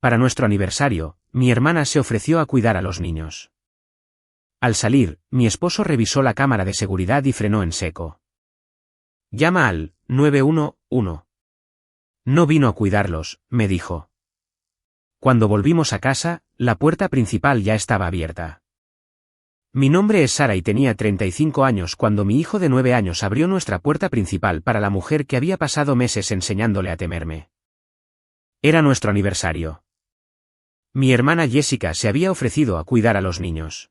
Para nuestro aniversario, mi hermana se ofreció a cuidar a los niños. Al salir, mi esposo revisó la cámara de seguridad y frenó en seco. «Llama al 911». No vino a cuidarlos, me dijo. Cuando volvimos a casa, la puerta principal ya estaba abierta. Mi nombre es Sara y tenía 35 años cuando mi hijo de 9 años abrió nuestra puerta principal para la mujer que había pasado meses enseñándole a temerme. Era nuestro aniversario. Mi hermana Jessica se había ofrecido a cuidar a los niños.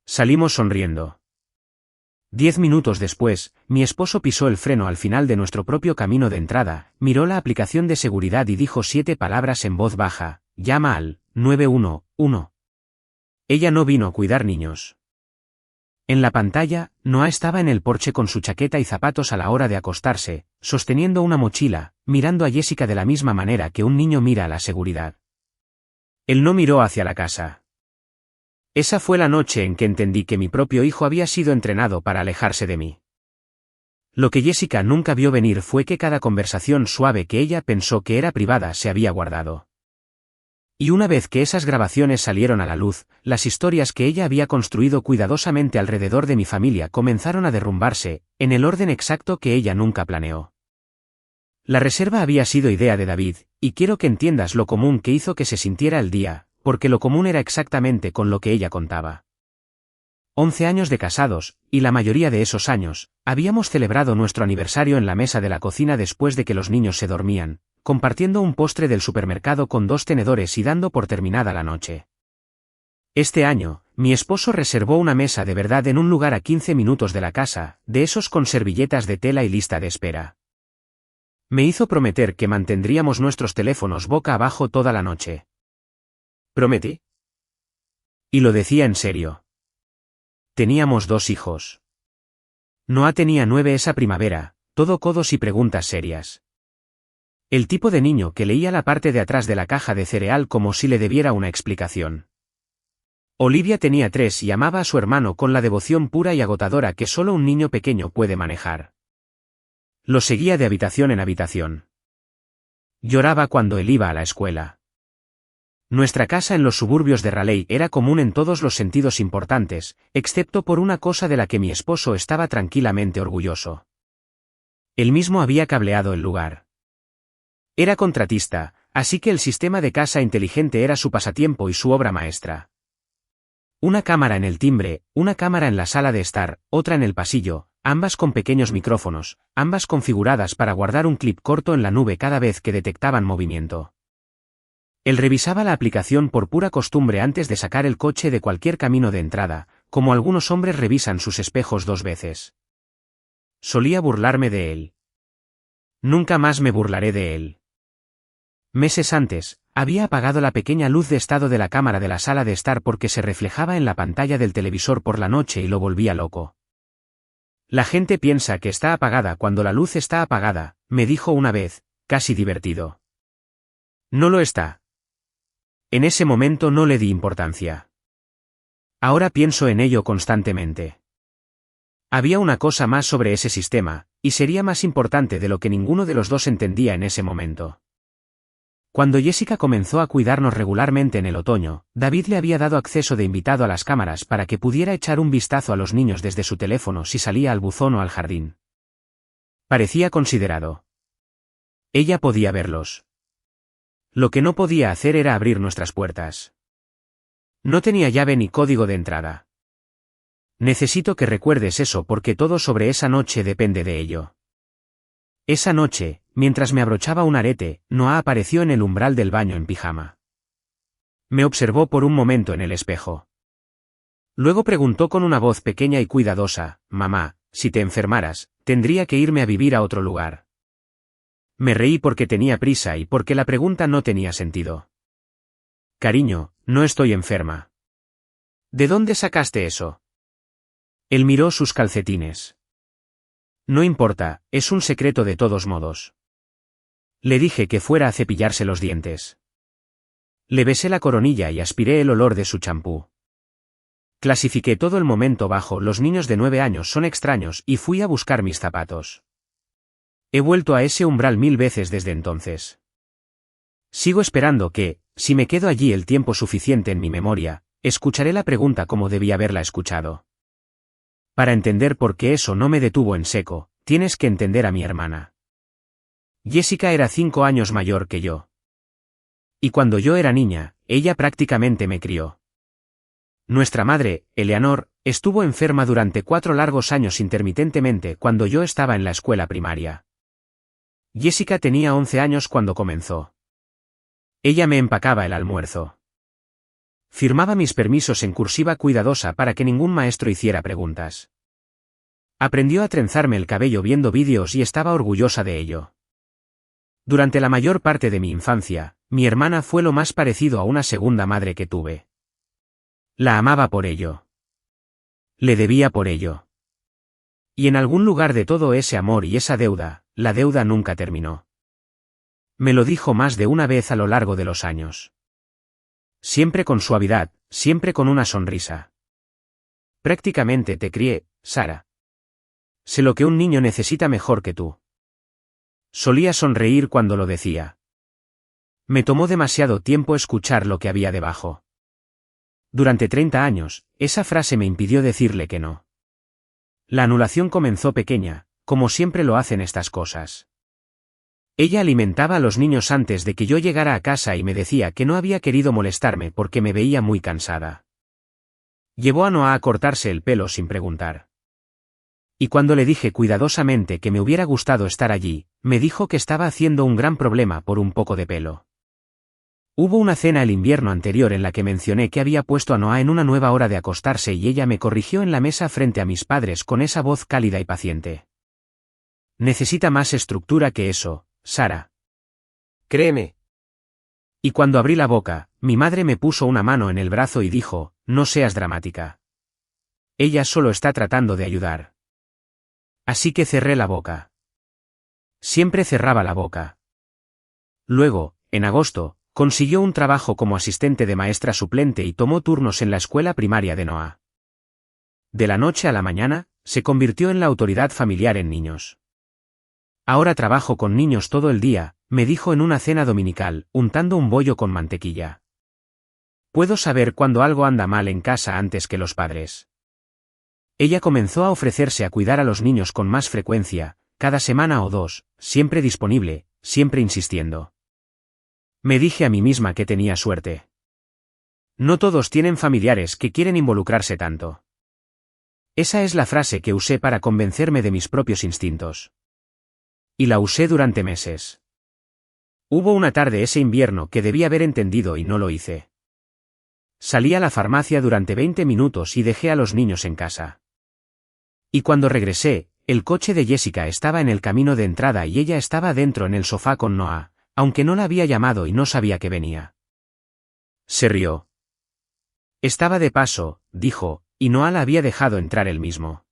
Salimos sonriendo. 10 minutos después, mi esposo pisó el freno al final de nuestro propio camino de entrada, miró la aplicación de seguridad y dijo 7 palabras en voz baja: «Llama al 911». Ella no vino a cuidar niños. En la pantalla, Noah estaba en el porche con su chaqueta y zapatos a la hora de acostarse, sosteniendo una mochila, mirando a Jessica de la misma manera que un niño mira a la seguridad. Él no miró hacia la casa. Esa fue la noche en que entendí que mi propio hijo había sido entrenado para alejarse de mí. Lo que Jessica nunca vio venir fue que cada conversación suave que ella pensó que era privada se había guardado. Y una vez que esas grabaciones salieron a la luz, las historias que ella había construido cuidadosamente alrededor de mi familia comenzaron a derrumbarse, en el orden exacto que ella nunca planeó. La reserva había sido idea de David, y quiero que entiendas lo común que hizo que se sintiera el día, porque lo común era exactamente con lo que ella contaba. 11 años de casados, y la mayoría de esos años, habíamos celebrado nuestro aniversario en la mesa de la cocina después de que los niños se dormían, compartiendo un postre del supermercado con 2 tenedores y dando por terminada la noche. Este año, mi esposo reservó una mesa de verdad en un lugar a 15 minutos de la casa, de esos con servilletas de tela y lista de espera. Me hizo prometer que mantendríamos nuestros teléfonos boca abajo toda la noche. ¿Prometí? Y lo decía en serio. Teníamos 2 hijos. Noah tenía 9 esa primavera, todo codos y preguntas serias. El tipo de niño que leía la parte de atrás de la caja de cereal como si le debiera una explicación. Olivia tenía 3 y amaba a su hermano con la devoción pura y agotadora que solo un niño pequeño puede manejar. Lo seguía de habitación en habitación. Lloraba cuando él iba a la escuela. Nuestra casa en los suburbios de Raleigh era común en todos los sentidos importantes, excepto por una cosa de la que mi esposo estaba tranquilamente orgulloso. Él mismo había cableado el lugar. Era contratista, así que el sistema de casa inteligente era su pasatiempo y su obra maestra. Una cámara en el timbre, una cámara en la sala de estar, otra en el pasillo, ambas con pequeños micrófonos, ambas configuradas para guardar un clip corto en la nube cada vez que detectaban movimiento. Él revisaba la aplicación por pura costumbre antes de sacar el coche de cualquier camino de entrada, como algunos hombres revisan sus espejos 2 veces. Solía burlarme de él. Nunca más me burlaré de él. Meses antes, había apagado la pequeña luz de estado de la cámara de la sala de estar porque se reflejaba en la pantalla del televisor por la noche y lo volvía loco. La gente piensa que está apagada cuando la luz está apagada, me dijo una vez, casi divertido. No lo está. En ese momento no le di importancia. Ahora pienso en ello constantemente. Había una cosa más sobre ese sistema, y sería más importante de lo que ninguno de los dos entendía en ese momento. Cuando Jessica comenzó a cuidarnos regularmente en el otoño, David le había dado acceso de invitado a las cámaras para que pudiera echar un vistazo a los niños desde su teléfono si salía al buzón o al jardín. Parecía considerado. Ella podía verlos. Lo que no podía hacer era abrir nuestras puertas. No tenía llave ni código de entrada. Necesito que recuerdes eso porque todo sobre esa noche depende de ello. Esa noche, mientras me abrochaba un arete, Noah apareció en el umbral del baño en pijama. Me observó por un momento en el espejo. Luego preguntó con una voz pequeña y cuidadosa: «Mamá, si te enfermaras, tendría que irme a vivir a otro lugar». Me reí porque tenía prisa y porque la pregunta no tenía sentido. «Cariño, no estoy enferma». «¿De dónde sacaste eso?» Él miró sus calcetines. «No importa, es un secreto de todos modos». Le dije que fuera a cepillarse los dientes. Le besé la coronilla y aspiré el olor de su champú. Clasifiqué todo el momento bajo «los niños de 9 años son extraños» y fui a buscar mis zapatos. He vuelto a ese umbral 1000 veces desde entonces. Sigo esperando que, si me quedo allí el tiempo suficiente en mi memoria, escucharé la pregunta como debí haberla escuchado. Para entender por qué eso no me detuvo en seco, tienes que entender a mi hermana. Jessica era 5 años mayor que yo. Y cuando yo era niña, ella prácticamente me crió. Nuestra madre, Eleanor, estuvo enferma durante 4 largos años intermitentemente cuando yo estaba en la escuela primaria. Jessica tenía 11 años cuando comenzó. Ella me empacaba el almuerzo. Firmaba mis permisos en cursiva cuidadosa para que ningún maestro hiciera preguntas. Aprendió a trenzarme el cabello viendo vídeos y estaba orgullosa de ello. Durante la mayor parte de mi infancia, mi hermana fue lo más parecido a una segunda madre que tuve. La amaba por ello. Le debía por ello. Y en algún lugar de todo ese amor y esa deuda, la deuda nunca terminó. Me lo dijo más de una vez a lo largo de los años. Siempre con suavidad, siempre con una sonrisa. Prácticamente te crié, Sara. Sé lo que un niño necesita mejor que tú. Solía sonreír cuando lo decía. Me tomó demasiado tiempo escuchar lo que había debajo. Durante 30 años, esa frase me impidió decirle que no. La anulación comenzó pequeña, como siempre lo hacen estas cosas. Ella alimentaba a los niños antes de que yo llegara a casa y me decía que no había querido molestarme porque me veía muy cansada. Llevó a Noah a cortarse el pelo sin preguntar. Y cuando le dije cuidadosamente que me hubiera gustado estar allí, me dijo que estaba haciendo un gran problema por un poco de pelo. Hubo una cena el invierno anterior en la que mencioné que había puesto a Noah en una nueva hora de acostarse y ella me corrigió en la mesa frente a mis padres con esa voz cálida y paciente. Necesita más estructura que eso, Sara. Créeme. Y cuando abrí la boca, mi madre me puso una mano en el brazo y dijo, no seas dramática. Ella solo está tratando de ayudar. Así que cerré la boca. Siempre cerraba la boca. Luego, en agosto, consiguió un trabajo como asistente de maestra suplente y tomó turnos en la escuela primaria de Noah. De la noche a la mañana, se convirtió en la autoridad familiar en niños. Ahora trabajo con niños todo el día, me dijo en una cena dominical, untando un bollo con mantequilla. Puedo saber cuando algo anda mal en casa antes que los padres. Ella comenzó a ofrecerse a cuidar a los niños con más frecuencia, cada semana o 2, siempre disponible, siempre insistiendo. Me dije a mí misma que tenía suerte. No todos tienen familiares que quieren involucrarse tanto. Esa es la frase que usé para convencerme de mis propios instintos. Y la usé durante meses. Hubo una tarde ese invierno que debí haber entendido y no lo hice. Salí a la farmacia durante 20 minutos y dejé a los niños en casa. Y cuando regresé, el coche de Jessica estaba en el camino de entrada y ella estaba dentro en el sofá con Noah, aunque no la había llamado y no sabía que venía. Se rió. Estaba de paso, dijo, y Noah la había dejado entrar él mismo.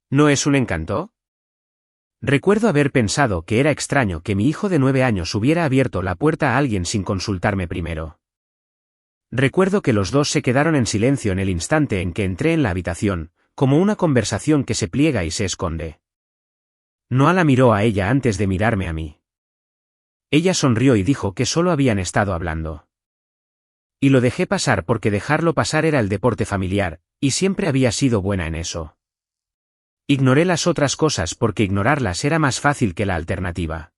¿No es un encanto? Recuerdo haber pensado que era extraño que mi hijo de 9 años hubiera abierto la puerta a alguien sin consultarme primero. Recuerdo que los dos se quedaron en silencio en el instante en que entré en la habitación, como una conversación que se pliega y se esconde. Noah la miró a ella antes de mirarme a mí. Ella sonrió y dijo que solo habían estado hablando. Y lo dejé pasar porque dejarlo pasar era el deporte familiar, y siempre había sido buena en eso. Ignoré las otras cosas porque ignorarlas era más fácil que la alternativa.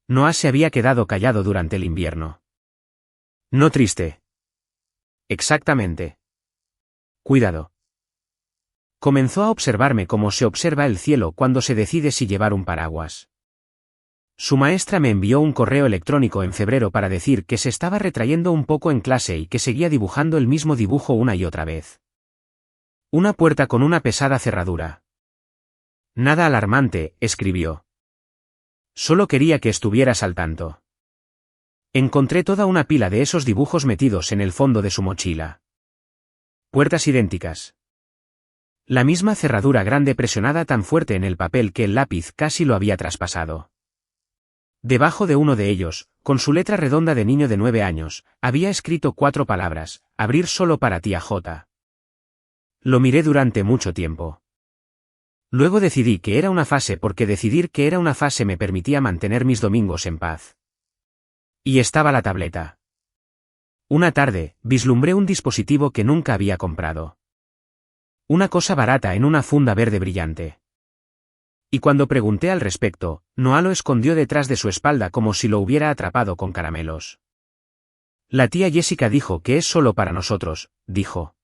Noah se había quedado callado durante el invierno. No triste. Exactamente. Cuidado. Comenzó a observarme como se observa el cielo cuando se decide si llevar un paraguas. Su maestra me envió un correo electrónico en febrero para decir que se estaba retrayendo un poco en clase y que seguía dibujando el mismo dibujo una y otra vez. Una puerta con una pesada cerradura. Nada alarmante, escribió. Solo quería que estuvieras al tanto. Encontré toda una pila de esos dibujos metidos en el fondo de su mochila. Puertas idénticas. La misma cerradura grande presionada tan fuerte en el papel que el lápiz casi lo había traspasado. Debajo de uno de ellos, con su letra redonda de niño de 9 años, había escrito 4 palabras, abrir solo para tía J. Lo miré durante mucho tiempo. Luego decidí que era una fase porque decidir que era una fase me permitía mantener mis domingos en paz. Y estaba la tableta. Una tarde, vislumbré un dispositivo que nunca había comprado. Una cosa barata en una funda verde brillante. Y cuando pregunté al respecto, Noah lo escondió detrás de su espalda como si lo hubiera atrapado con caramelos. La tía Jessica dijo que es solo para nosotros, dijo.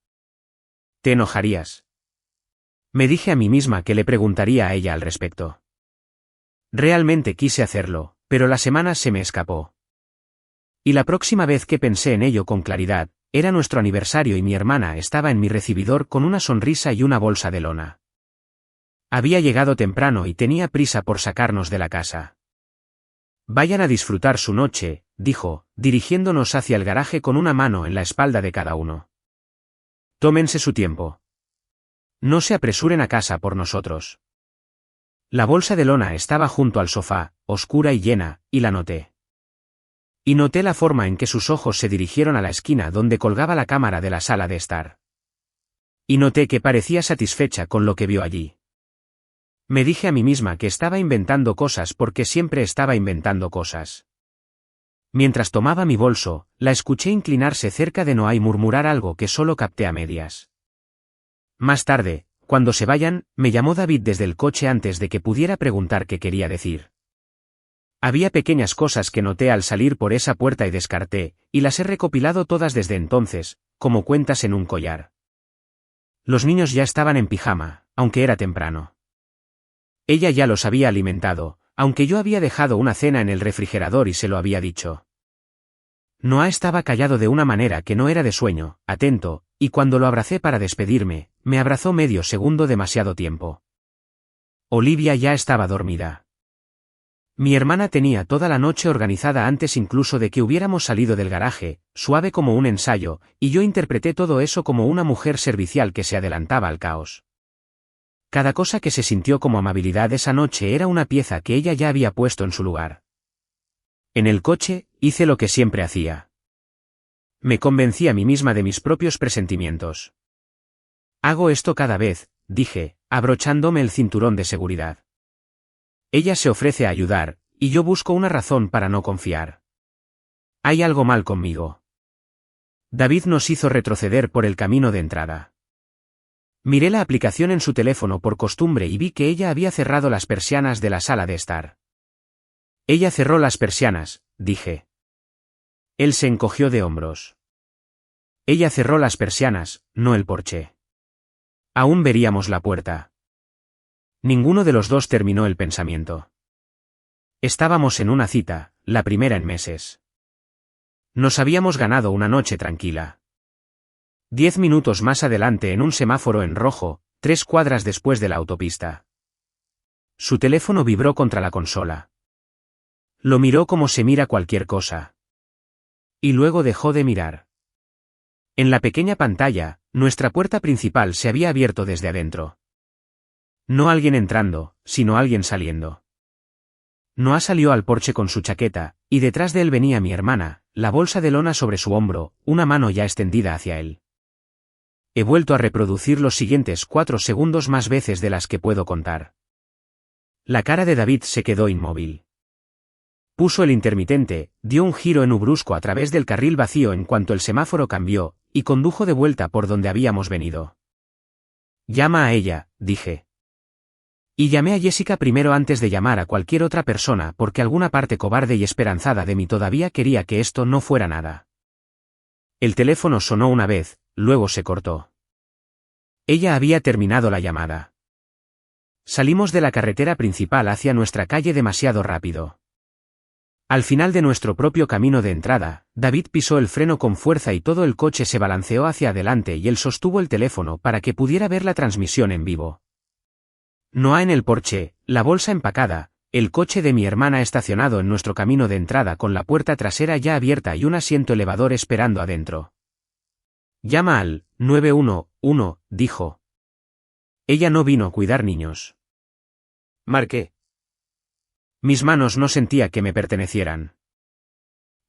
¿Te enojarías? Me dije a mí misma que le preguntaría a ella al respecto. Realmente quise hacerlo, pero la semana se me escapó. Y la próxima vez que pensé en ello con claridad, era nuestro aniversario y mi hermana estaba en mi recibidor con una sonrisa y una bolsa de lona. Había llegado temprano y tenía prisa por sacarnos de la casa. Vayan a disfrutar su noche, dijo, dirigiéndonos hacia el garaje con una mano en la espalda de cada uno. Tómense su tiempo. No se apresuren a casa por nosotros. La bolsa de lona estaba junto al sofá, oscura y llena, y la noté. Y noté la forma en que sus ojos se dirigieron a la esquina donde colgaba la cámara de la sala de estar. Y noté que parecía satisfecha con lo que vio allí. Me dije a mí misma que estaba inventando cosas porque siempre estaba inventando cosas. Mientras tomaba mi bolso, la escuché inclinarse cerca de Noah y murmurar algo que solo capté a medias. Más tarde, cuando se vayan, me llamó David desde el coche antes de que pudiera preguntar qué quería decir. Había pequeñas cosas que noté al salir por esa puerta y descarté, y las he recopilado todas desde entonces, como cuentas en un collar. Los niños ya estaban en pijama, aunque era temprano. Ella ya los había alimentado, aunque yo había dejado una cena en el refrigerador y se lo había dicho. Noah estaba callado de una manera que no era de sueño, atento, y cuando lo abracé para despedirme, me abrazó medio segundo demasiado tiempo. Olivia ya estaba dormida. Mi hermana tenía toda la noche organizada antes incluso de que hubiéramos salido del garaje, suave como un ensayo, y yo interpreté todo eso como una mujer servicial que se adelantaba al caos. Cada cosa que se sintió como amabilidad esa noche era una pieza que ella ya había puesto en su lugar. En el coche, hice lo que siempre hacía. Me convencí a mí misma de mis propios presentimientos. Hago esto cada vez, dije, abrochándome el cinturón de seguridad. Ella se ofrece a ayudar, y yo busco una razón para no confiar. Hay algo mal conmigo. David nos hizo retroceder por el camino de entrada. Miré la aplicación en su teléfono por costumbre y vi que ella había cerrado las persianas de la sala de estar. Ella cerró las persianas, dije. Él se encogió de hombros. Ella cerró las persianas, no el porche. Aún veríamos la puerta. Ninguno de los dos terminó el pensamiento. Estábamos en una cita, la primera en meses. Nos habíamos ganado una noche tranquila. 10 minutos más adelante en un semáforo en rojo, 3 cuadras después de la autopista. Su teléfono vibró contra la consola. Lo miró como se mira cualquier cosa. Y luego dejó de mirar. En la pequeña pantalla, nuestra puerta principal se había abierto desde adentro. No alguien entrando, sino alguien saliendo. Noah salió al porche con su chaqueta, y detrás de él venía mi hermana, la bolsa de lona sobre su hombro, una mano ya extendida hacia él. He vuelto a reproducir los siguientes 4 segundos más veces de las que puedo contar. La cara de David se quedó inmóvil. Puso el intermitente, dio un giro en U brusco a través del carril vacío en cuanto el semáforo cambió, y condujo de vuelta por donde habíamos venido. Llama a ella, dije. Y llamé a Jessica primero antes de llamar a cualquier otra persona porque alguna parte cobarde y esperanzada de mí todavía quería que esto no fuera nada. El teléfono sonó una vez, luego se cortó. Ella había terminado la llamada. Salimos de la carretera principal hacia nuestra calle demasiado rápido. Al final de nuestro propio camino de entrada, David pisó el freno con fuerza y todo el coche se balanceó hacia adelante y él sostuvo el teléfono para que pudiera ver la transmisión en vivo. Noah en el porche, la bolsa empacada, el coche de mi hermana estacionado en nuestro camino de entrada con la puerta trasera ya abierta y un asiento elevador esperando adentro. Llama al 911, dijo. Ella no vino a cuidar niños. Marqué. Mis manos no sentía que me pertenecieran.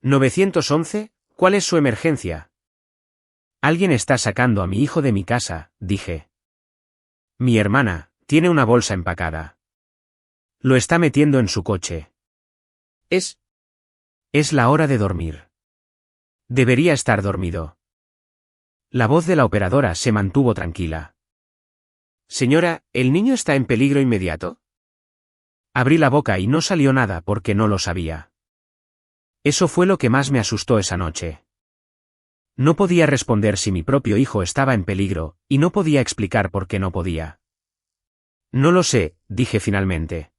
911, ¿cuál es su emergencia? Alguien está sacando a mi hijo de mi casa, dije. Mi hermana, tiene una bolsa empacada. Lo está metiendo en su coche. Es la hora de dormir. Debería estar dormido. La voz de la operadora se mantuvo tranquila. Señora, ¿el niño está en peligro inmediato? Abrí la boca y no salió nada porque no lo sabía. Eso fue lo que más me asustó esa noche. No podía responder si mi propio hijo estaba en peligro, y no podía explicar por qué no podía. No lo sé, dije finalmente.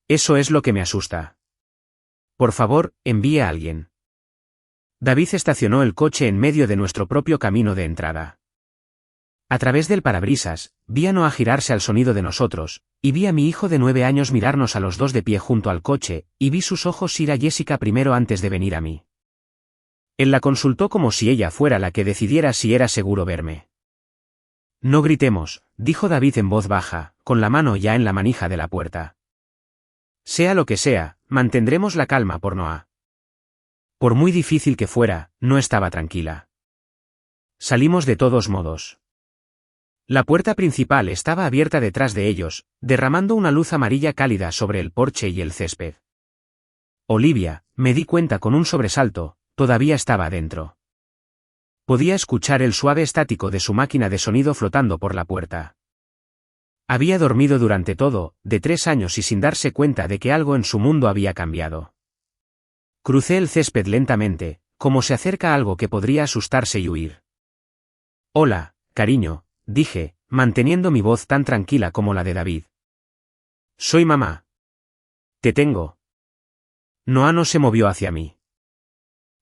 Eso es lo que me asusta. Por favor, envíe a alguien. David estacionó el coche en medio de nuestro propio camino de entrada. A través del parabrisas, vi a Noah girarse al sonido de nosotros, y vi a mi hijo de 9 años mirarnos a los dos de pie junto al coche, y vi sus ojos ir a Jessica primero antes de venir a mí. Él la consultó como si ella fuera la que decidiera si era seguro verme. No gritemos, dijo David en voz baja, con la mano ya en la manija de la puerta. Sea lo que sea, mantendremos la calma por Noah. Por muy difícil que fuera, no estaba tranquila. Salimos de todos modos. La puerta principal estaba abierta detrás de ellos, derramando una luz amarilla cálida sobre el porche y el césped. Olivia, me di cuenta con un sobresalto, todavía estaba dentro. Podía escuchar el suave estático de su máquina de sonido flotando por la puerta. Había dormido durante todo, de 3 años y sin darse cuenta de que algo en su mundo había cambiado. Crucé el césped lentamente, como se acerca algo que podría asustarse y huir. Hola, cariño, dije, manteniendo mi voz tan tranquila como la de David. Soy mamá. Te tengo. Noah no se movió hacia mí.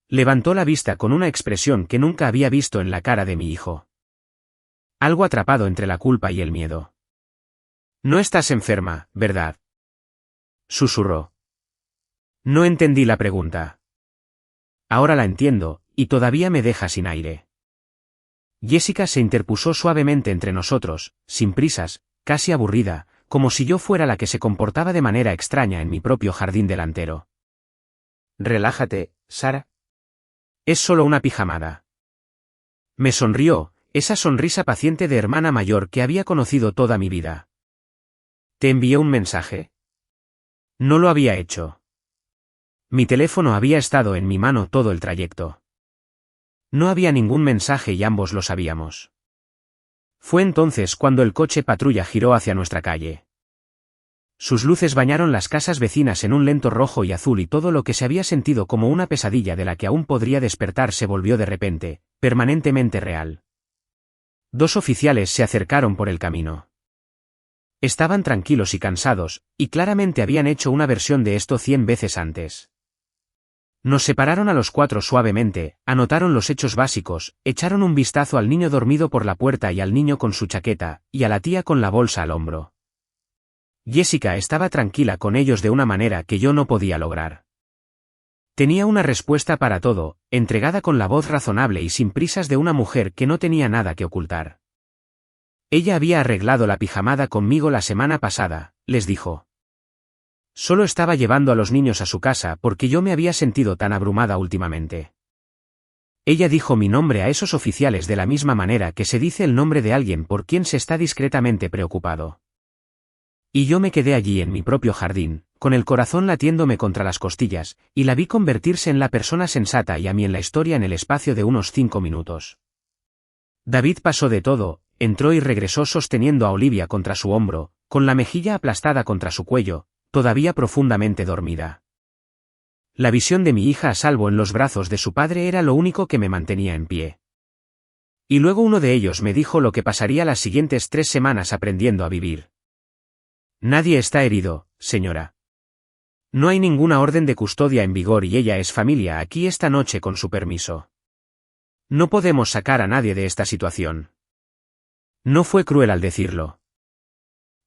Levantó la vista con una expresión que nunca había visto en la cara de mi hijo. Algo atrapado entre la culpa y el miedo. No estás enferma, ¿verdad? Susurró. No entendí la pregunta. Ahora la entiendo, y todavía me deja sin aire. Jessica se interpuso suavemente entre nosotros, sin prisas, casi aburrida, como si yo fuera la que se comportaba de manera extraña en mi propio jardín delantero. Relájate, Sara. Es solo una pijamada. Me sonrió, esa sonrisa paciente de hermana mayor que había conocido toda mi vida. ¿Te envié un mensaje? No lo había hecho. Mi teléfono había estado en mi mano todo el trayecto. No había ningún mensaje y ambos lo sabíamos. Fue entonces cuando el coche patrulla giró hacia nuestra calle. Sus luces bañaron las casas vecinas en un lento rojo y azul y todo lo que se había sentido como una pesadilla de la que aún podría despertar se volvió de repente, permanentemente real. 2 oficiales se acercaron por el camino. Estaban tranquilos y cansados, y claramente habían hecho una versión de esto 100 veces antes. Nos separaron a los 4 suavemente, anotaron los hechos básicos, echaron un vistazo al niño dormido por la puerta y al niño con su chaqueta, y a la tía con la bolsa al hombro. Jessica estaba tranquila con ellos de una manera que yo no podía lograr. Tenía una respuesta para todo, entregada con la voz razonable y sin prisas de una mujer que no tenía nada que ocultar. Ella había arreglado la pijamada conmigo la semana pasada, les dijo. Solo estaba llevando a los niños a su casa porque yo me había sentido tan abrumada últimamente. Ella dijo mi nombre a esos oficiales de la misma manera que se dice el nombre de alguien por quien se está discretamente preocupado. Y yo me quedé allí en mi propio jardín, con el corazón latiéndome contra las costillas, y la vi convertirse en la persona sensata y a mí en la historia en el espacio de unos 5 minutos. David pasó de todo, entró y regresó sosteniendo a Olivia contra su hombro, con la mejilla aplastada contra su cuello, todavía profundamente dormida. La visión de mi hija a salvo en los brazos de su padre era lo único que me mantenía en pie. Y luego uno de ellos me dijo lo que pasaría las siguientes 3 semanas aprendiendo a vivir. Nadie está herido, señora. No hay ninguna orden de custodia en vigor y ella es familia aquí esta noche con su permiso. No podemos sacar a nadie de esta situación. No fue cruel al decirlo.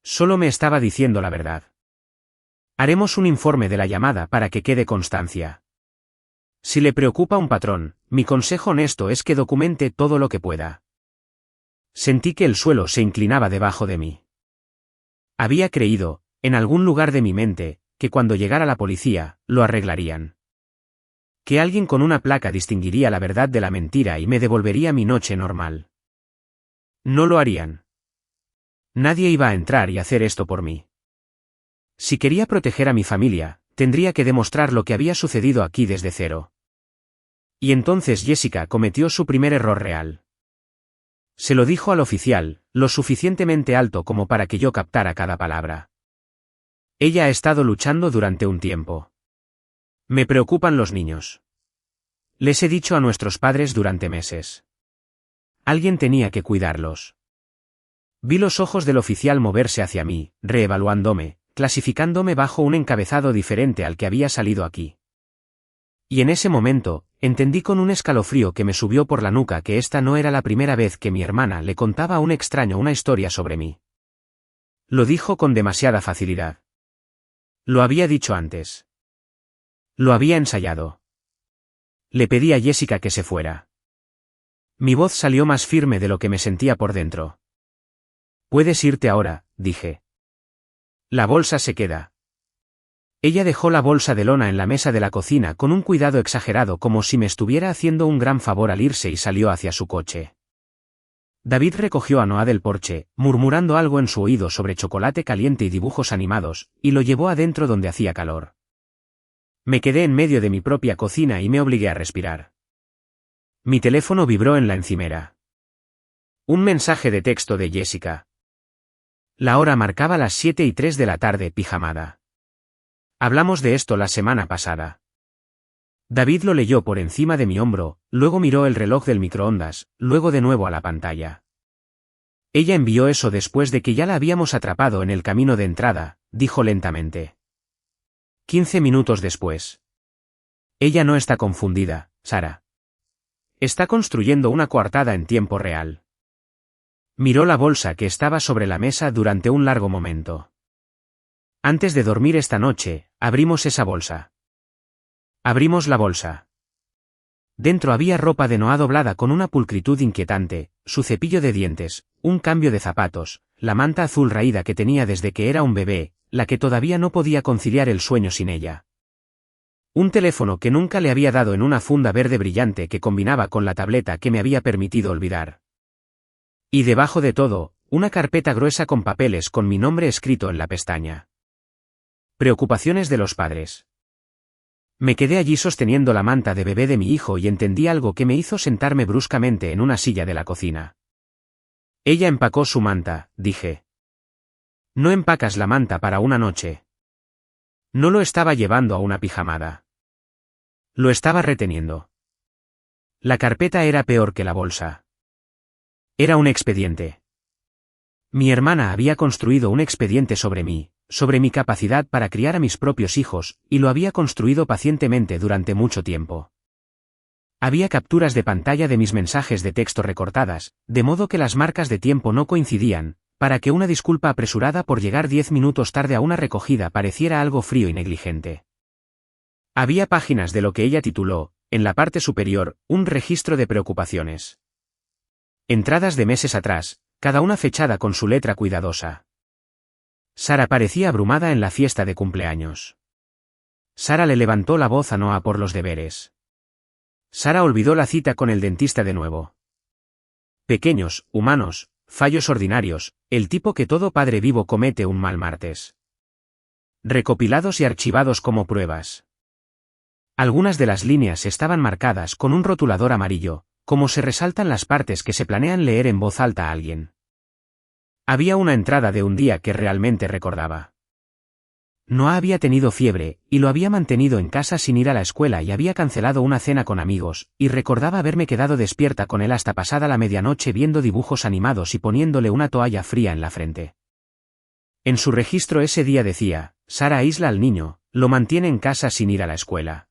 Solo me estaba diciendo la verdad. Haremos un informe de la llamada para que quede constancia. Si le preocupa un patrón, mi consejo honesto es que documente todo lo que pueda. Sentí que el suelo se inclinaba debajo de mí. Había creído, en algún lugar de mi mente, que cuando llegara la policía, lo arreglarían. Que alguien con una placa distinguiría la verdad de la mentira y me devolvería mi noche normal. No lo harían. Nadie iba a entrar y hacer esto por mí. Si quería proteger a mi familia, tendría que demostrar lo que había sucedido aquí desde cero. Y entonces Jessica cometió su primer error real. Se lo dijo al oficial, lo suficientemente alto como para que yo captara cada palabra. Ella ha estado luchando durante un tiempo. Me preocupan los niños. Les he dicho a nuestros padres durante meses. Alguien tenía que cuidarlos. Vi los ojos del oficial moverse hacia mí, reevaluándome, clasificándome bajo un encabezado diferente al que había salido aquí. Y en ese momento, entendí con un escalofrío que me subió por la nuca que esta no era la primera vez que mi hermana le contaba a un extraño una historia sobre mí. Lo dijo con demasiada facilidad. Lo había dicho antes. Lo había ensayado. Le pedí a Jessica que se fuera. Mi voz salió más firme de lo que me sentía por dentro. Puedes irte ahora, dije. La bolsa se queda. Ella dejó la bolsa de lona en la mesa de la cocina con un cuidado exagerado como si me estuviera haciendo un gran favor al irse y salió hacia su coche. David recogió a Noah del porche, murmurando algo en su oído sobre chocolate caliente y dibujos animados, y lo llevó adentro donde hacía calor. Me quedé en medio de mi propia cocina y me obligué a respirar. Mi teléfono vibró en la encimera. Un mensaje de texto de Jessica. La hora marcaba las 7:03 de la tarde, pijamada. Hablamos de esto la semana pasada. David lo leyó por encima de mi hombro, luego miró el reloj del microondas, luego de nuevo a la pantalla. Ella envió eso después de que ya la habíamos atrapado en el camino de entrada, dijo lentamente. 15 minutos después. Ella no está confundida, Sara. Está construyendo una coartada en tiempo real. Miró la bolsa que estaba sobre la mesa durante un largo momento. Antes de dormir esta noche, abrimos esa bolsa. Abrimos la bolsa. Dentro había ropa de Noah doblada con una pulcritud inquietante, su cepillo de dientes, un cambio de zapatos, la manta azul raída que tenía desde que era un bebé, la que todavía no podía conciliar el sueño sin ella. Un teléfono que nunca le había dado en una funda verde brillante que combinaba con la tableta que me había permitido olvidar. Y debajo de todo, una carpeta gruesa con papeles con mi nombre escrito en la pestaña. Preocupaciones de los padres. Me quedé allí sosteniendo la manta de bebé de mi hijo y entendí algo que me hizo sentarme bruscamente en una silla de la cocina. Ella empacó su manta, dije. No empacas la manta para una noche. No lo estaba llevando a una pijamada. Lo estaba reteniendo. La carpeta era peor que la bolsa. Era un expediente. Mi hermana había construido un expediente sobre mí, sobre mi capacidad para criar a mis propios hijos, y lo había construido pacientemente durante mucho tiempo. Había capturas de pantalla de mis mensajes de texto recortadas, de modo que las marcas de tiempo no coincidían, para que una disculpa apresurada por llegar 10 minutos tarde a una recogida pareciera algo frío y negligente. Había páginas de lo que ella tituló, en la parte superior, un registro de preocupaciones. Entradas de meses atrás, cada una fechada con su letra cuidadosa. Sara parecía abrumada en la fiesta de cumpleaños. Sara le levantó la voz a Noah por los deberes. Sara olvidó la cita con el dentista de nuevo. Pequeños, humanos, fallos ordinarios, el tipo que todo padre vivo comete un mal martes. Recopilados y archivados como pruebas. Algunas de las líneas estaban marcadas con un rotulador amarillo, como se resaltan las partes que se planean leer en voz alta a alguien. Había una entrada de un día que realmente recordaba. Noah había tenido fiebre, y lo había mantenido en casa sin ir a la escuela y había cancelado una cena con amigos, y recordaba haberme quedado despierta con él hasta pasada la medianoche viendo dibujos animados y poniéndole una toalla fría en la frente. En su registro ese día decía, Sara aísla al niño, lo mantiene en casa sin ir a la escuela.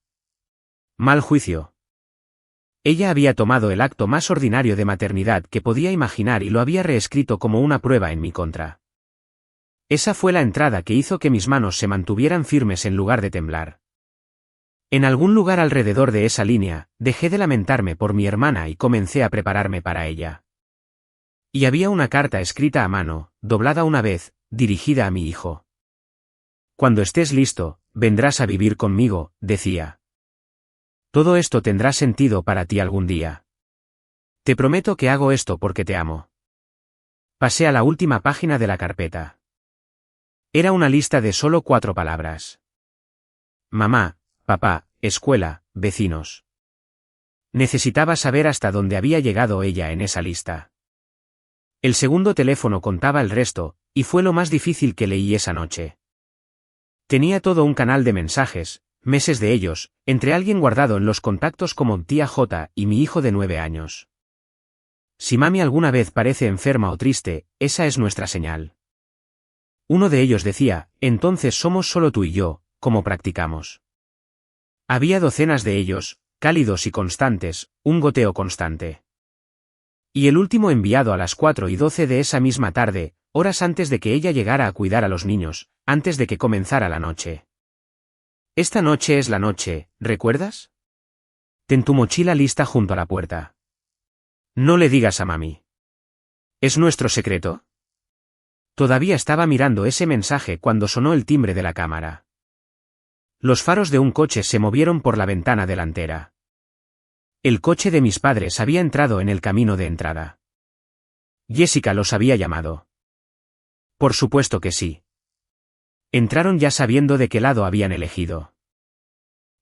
Mal juicio. Ella había tomado el acto más ordinario de maternidad que podía imaginar y lo había reescrito como una prueba en mi contra. Esa fue la entrada que hizo que mis manos se mantuvieran firmes en lugar de temblar. En algún lugar alrededor de esa línea, dejé de lamentarme por mi hermana y comencé a prepararme para ella. Y había una carta escrita a mano, doblada una vez, dirigida a mi hijo. Cuando estés listo, vendrás a vivir conmigo, decía. Todo esto tendrá sentido para ti algún día. Te prometo que hago esto porque te amo. Pasé a la última página de la carpeta. Era una lista de solo 4 palabras. mamá, papá, escuela, vecinos. Necesitaba saber hasta dónde había llegado ella en esa lista. El segundo teléfono contaba el resto, y fue lo más difícil que leí esa noche. Tenía todo un canal de mensajes, meses de ellos, entre alguien guardado en los contactos como tía J y mi hijo de 9 años. Si mami alguna vez parece enferma o triste, esa es nuestra señal. Uno de ellos decía, entonces somos solo tú y yo, ¿cómo practicamos? Había docenas de ellos, cálidos y constantes, un goteo constante. Y el último enviado a las 4:12 de esa misma tarde, horas antes de que ella llegara a cuidar a los niños, antes de que comenzara la noche. Esta noche es la noche, ¿recuerdas? Ten tu mochila lista junto a la puerta. No le digas a mami. ¿Es nuestro secreto? Todavía estaba mirando ese mensaje cuando sonó el timbre de la cámara. Los faros de un coche se movieron por la ventana delantera. El coche de mis padres había entrado en el camino de entrada. Jessica los había llamado. Por supuesto que sí. Entraron ya sabiendo de qué lado habían elegido.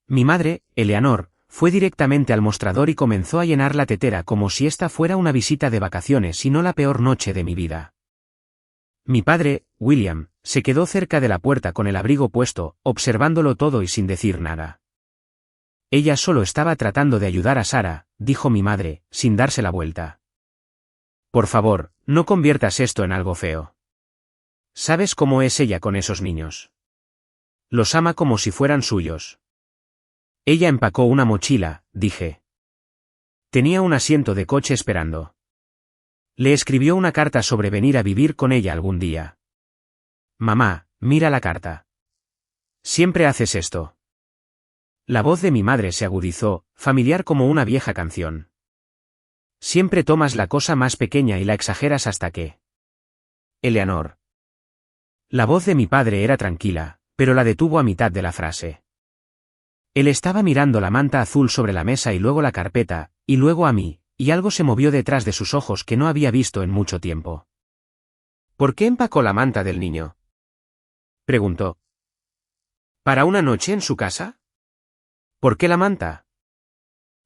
Mi madre, Eleanor, fue directamente al mostrador y comenzó a llenar la tetera como si esta fuera una visita de vacaciones y no la peor noche de mi vida. Mi padre, William, se quedó cerca de la puerta con el abrigo puesto, observándolo todo y sin decir nada. Ella solo estaba tratando de ayudar a Sara, dijo mi madre, sin darse la vuelta. Por favor, no conviertas esto en algo feo. ¿Sabes cómo es ella con esos niños? Los ama como si fueran suyos. Ella empacó una mochila, dije. Tenía un asiento de coche esperando. Le escribió una carta sobre venir a vivir con ella algún día. Mamá, mira la carta. Siempre haces esto. La voz de mi madre se agudizó, familiar como una vieja canción. Siempre tomas la cosa más pequeña y la exageras hasta que... Eleanor. La voz de mi padre era tranquila, pero la detuvo a mitad de la frase. Él estaba mirando la manta azul sobre la mesa y luego la carpeta, y luego a mí, y algo se movió detrás de sus ojos que no había visto en mucho tiempo. ¿Por qué empacó la manta del niño? Preguntó. ¿Para una noche en su casa? ¿Por qué la manta?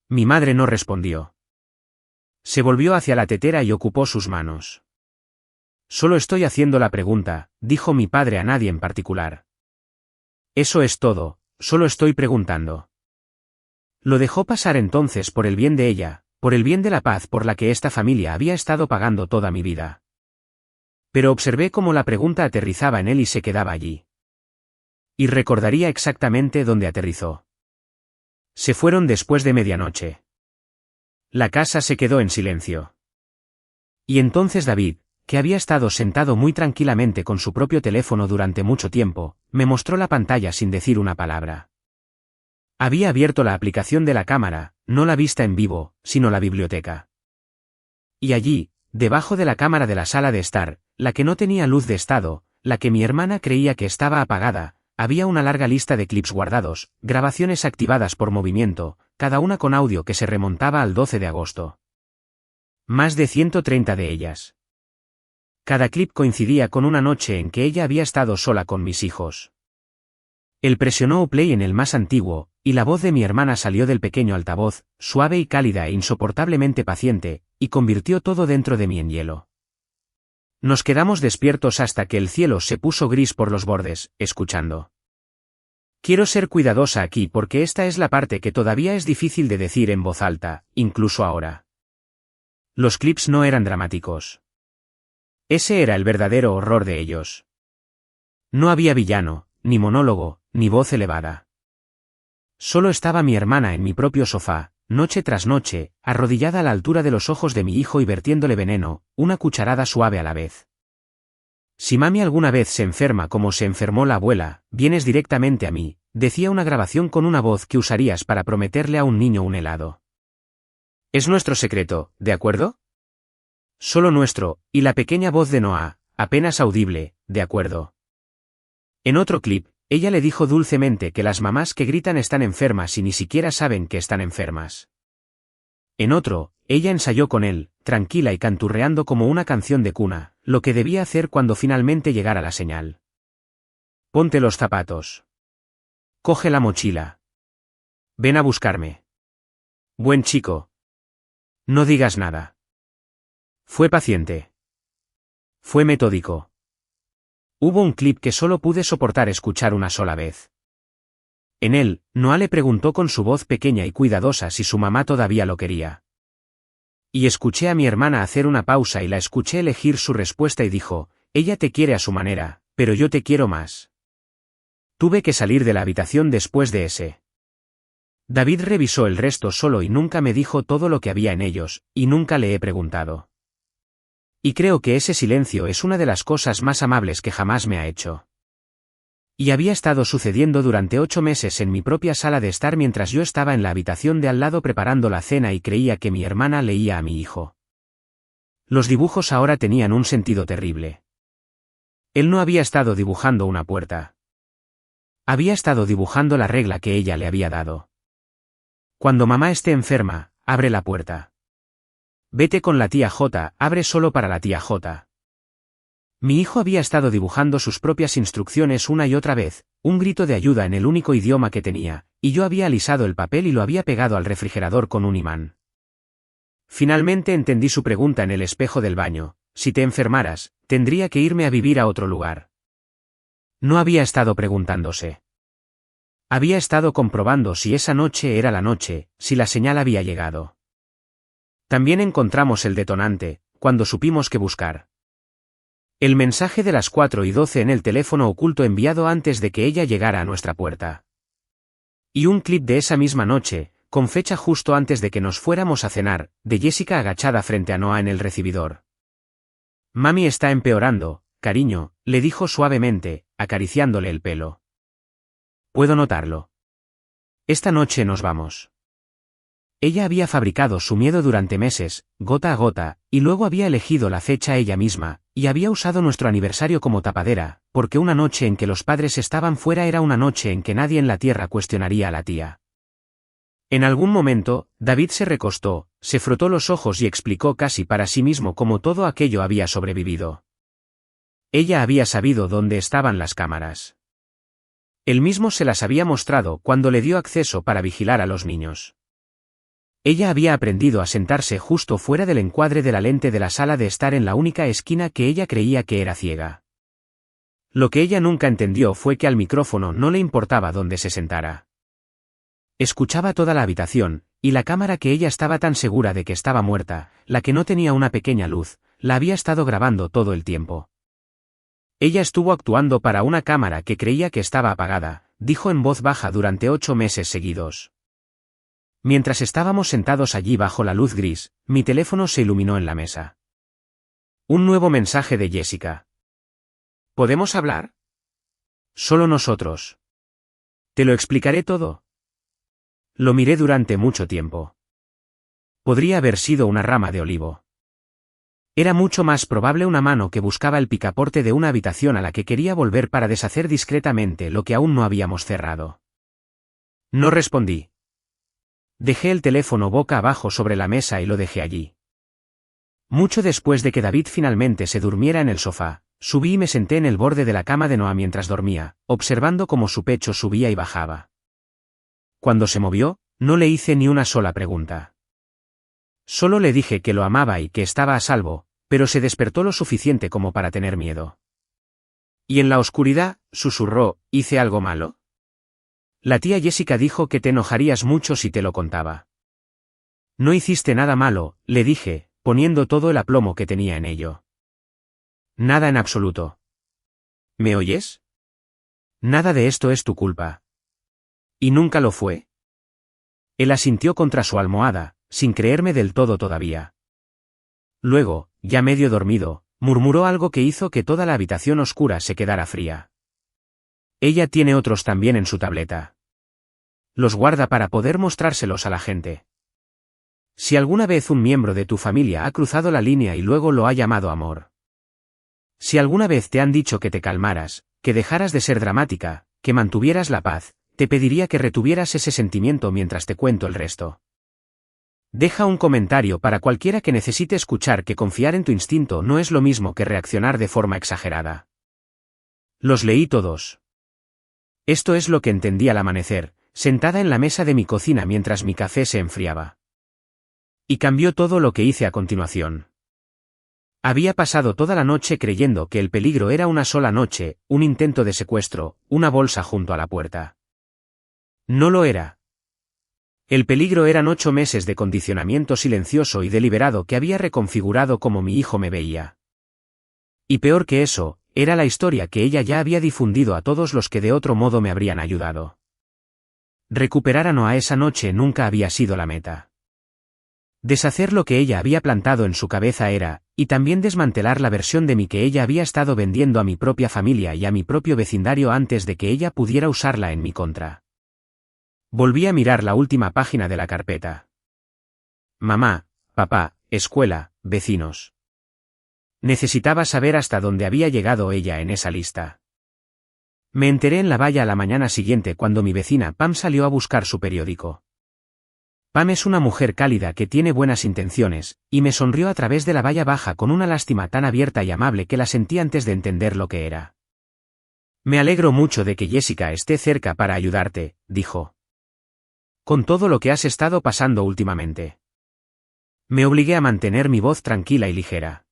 Mi madre no respondió. Se volvió hacia la tetera y ocupó sus manos. Solo estoy haciendo la pregunta, dijo mi padre a nadie en particular. Eso es todo, solo estoy preguntando. Lo dejó pasar entonces por el bien de ella, por el bien de la paz por la que esta familia había estado pagando toda mi vida. Pero observé cómo la pregunta aterrizaba en él y se quedaba allí. Y recordaría exactamente dónde aterrizó. Se fueron después de medianoche. La casa se quedó en silencio. Y entonces David, que había estado sentado muy tranquilamente con su propio teléfono durante mucho tiempo, me mostró la pantalla sin decir una palabra. Había abierto la aplicación de la cámara, no la vista en vivo, sino la biblioteca. Y allí, debajo de la cámara de la sala de estar, la que no tenía luz de estado, la que mi hermana creía que estaba apagada, había una larga lista de clips guardados, grabaciones activadas por movimiento, cada una con audio que se remontaba al 12 de agosto. Más de 130 de ellas. Cada clip coincidía con una noche en que ella había estado sola con mis hijos. Él presionó play en el más antiguo, y la voz de mi hermana salió del pequeño altavoz, suave y cálida e insoportablemente paciente, y convirtió todo dentro de mí en hielo. Nos quedamos despiertos hasta que el cielo se puso gris por los bordes, escuchando. Quiero ser cuidadosa aquí porque esta es la parte que todavía es difícil de decir en voz alta, incluso ahora. Los clips no eran dramáticos. Ese era el verdadero horror de ellos. No había villano, ni monólogo, ni voz elevada. Solo estaba mi hermana en mi propio sofá, noche tras noche, arrodillada a la altura de los ojos de mi hijo y vertiéndole veneno, una cucharada suave a la vez. Si mami alguna vez se enferma como se enfermó la abuela, vienes directamente a mí, decía una grabación con una voz que usarías para prometerle a un niño un helado. Es nuestro secreto, ¿de acuerdo? Solo nuestro, y la pequeña voz de Noah, apenas audible, ¿de acuerdo? En otro clip, ella le dijo dulcemente que las mamás que gritan están enfermas y ni siquiera saben que están enfermas. En otro, ella ensayó con él, tranquila y canturreando como una canción de cuna, lo que debía hacer cuando finalmente llegara la señal. Ponte los zapatos. Coge la mochila. Ven a buscarme. Buen chico. No digas nada. Fue paciente. Fue metódico. Hubo un clip que solo pude soportar escuchar una sola vez. En él, Noah le preguntó con su voz pequeña y cuidadosa si su mamá todavía lo quería. Y escuché a mi hermana hacer una pausa y la escuché elegir su respuesta y dijo, ella te quiere a su manera, pero yo te quiero más. Tuve que salir de la habitación después de ese. David revisó el resto solo y nunca me dijo todo lo que había en ellos, y nunca le he preguntado. Y creo que ese silencio es una de las cosas más amables que jamás me ha hecho. Y había estado sucediendo durante 8 meses en mi propia sala de estar mientras yo estaba en la habitación de al lado preparando la cena y creía que mi hermana leía a mi hijo. Los dibujos ahora tenían un sentido terrible. Él no había estado dibujando una puerta. Había estado dibujando la regla que ella le había dado. Cuando mamá esté enferma, abre la puerta. Vete con la tía J, abre solo para la tía J. Mi hijo había estado dibujando sus propias instrucciones una y otra vez, un grito de ayuda en el único idioma que tenía, y yo había alisado el papel y lo había pegado al refrigerador con un imán. Finalmente entendí su pregunta en el espejo del baño, si te enfermaras, tendría que irme a vivir a otro lugar. No había estado preguntándose. Había estado comprobando si esa noche era la noche, si la señal había llegado. También encontramos el detonante, cuando supimos qué buscar. El mensaje de las 4:12 en el teléfono oculto enviado antes de que ella llegara a nuestra puerta. Y un clip de esa misma noche, con fecha justo antes de que nos fuéramos a cenar, de Jessica agachada frente a Noah en el recibidor. Mami está empeorando, cariño, le dijo suavemente, acariciándole el pelo. Puedo notarlo. Esta noche nos vamos. Ella había fabricado su miedo durante meses, gota a gota, y luego había elegido la fecha ella misma, y había usado nuestro aniversario como tapadera, porque una noche en que los padres estaban fuera era una noche en que nadie en la tierra cuestionaría a la tía. En algún momento, David se recostó, se frotó los ojos y explicó casi para sí mismo cómo todo aquello había sobrevivido. Ella había sabido dónde estaban las cámaras. Él mismo se las había mostrado cuando le dio acceso para vigilar a los niños. Ella había aprendido a sentarse justo fuera del encuadre de la lente de la sala de estar en la única esquina que ella creía que era ciega. Lo que ella nunca entendió fue que al micrófono no le importaba dónde se sentara. Escuchaba toda la habitación, y la cámara que ella estaba tan segura de que estaba muerta, la que no tenía una pequeña luz, la había estado grabando todo el tiempo. Ella estuvo actuando para una cámara que creía que estaba apagada, dijo en voz baja durante 8 meses seguidos. Mientras estábamos sentados allí bajo la luz gris, mi teléfono se iluminó en la mesa. Un nuevo mensaje de Jessica. ¿Podemos hablar? Solo nosotros. Te lo explicaré todo. Lo miré durante mucho tiempo. Podría haber sido una rama de olivo. Era mucho más probable una mano que buscaba el picaporte de una habitación a la que quería volver para deshacer discretamente lo que aún no habíamos cerrado. No respondí. Dejé el teléfono boca abajo sobre la mesa y lo dejé allí. Mucho después de que David finalmente se durmiera en el sofá, subí y me senté en el borde de la cama de Noah mientras dormía, observando cómo su pecho subía y bajaba. Cuando se movió, no le hice ni una sola pregunta. Solo le dije que lo amaba y que estaba a salvo, pero se despertó lo suficiente como para tener miedo. Y en la oscuridad, susurró, ¿hice algo malo? La tía Jessica dijo que te enojarías mucho si te lo contaba. No hiciste nada malo, le dije, poniendo todo el aplomo que tenía en ello. Nada en absoluto. ¿Me oyes? Nada de esto es tu culpa. ¿Y nunca lo fue? Él asintió contra su almohada, sin creerme del todo todavía. Luego, ya medio dormido, murmuró algo que hizo que toda la habitación oscura se quedara fría. Ella tiene otros también en su tableta. Los guarda para poder mostrárselos a la gente. Si alguna vez un miembro de tu familia ha cruzado la línea y luego lo ha llamado amor. Si alguna vez te han dicho que te calmaras, que dejaras de ser dramática, que mantuvieras la paz, te pediría que retuvieras ese sentimiento mientras te cuento el resto. Deja un comentario para cualquiera que necesite escuchar que confiar en tu instinto no es lo mismo que reaccionar de forma exagerada. Los leí todos. Esto es lo que entendí al amanecer, sentada en la mesa de mi cocina mientras mi café se enfriaba. Y cambió todo lo que hice a continuación. Había pasado toda la noche creyendo que el peligro era una sola noche, un intento de secuestro, una bolsa junto a la puerta. No lo era. El peligro eran 8 meses de condicionamiento silencioso y deliberado que había reconfigurado como mi hijo me veía. Y peor que eso, era la historia que ella ya había difundido a todos los que de otro modo me habrían ayudado. Recuperar a Noah esa noche nunca había sido la meta. Deshacer lo que ella había plantado en su cabeza era, y también desmantelar la versión de mí que ella había estado vendiendo a mi propia familia y a mi propio vecindario antes de que ella pudiera usarla en mi contra. Volví a mirar la última página de la carpeta. Mamá, papá, escuela, vecinos. Necesitaba saber hasta dónde había llegado ella en esa lista. Me enteré en la valla a la mañana siguiente cuando mi vecina Pam salió a buscar su periódico. Pam es una mujer cálida que tiene buenas intenciones, y me sonrió a través de la valla baja con una lástima tan abierta y amable que la sentí antes de entender lo que era. Me alegro mucho de que Jessica esté cerca para ayudarte, dijo. Con todo lo que has estado pasando últimamente. Me obligué a mantener mi voz tranquila y ligera.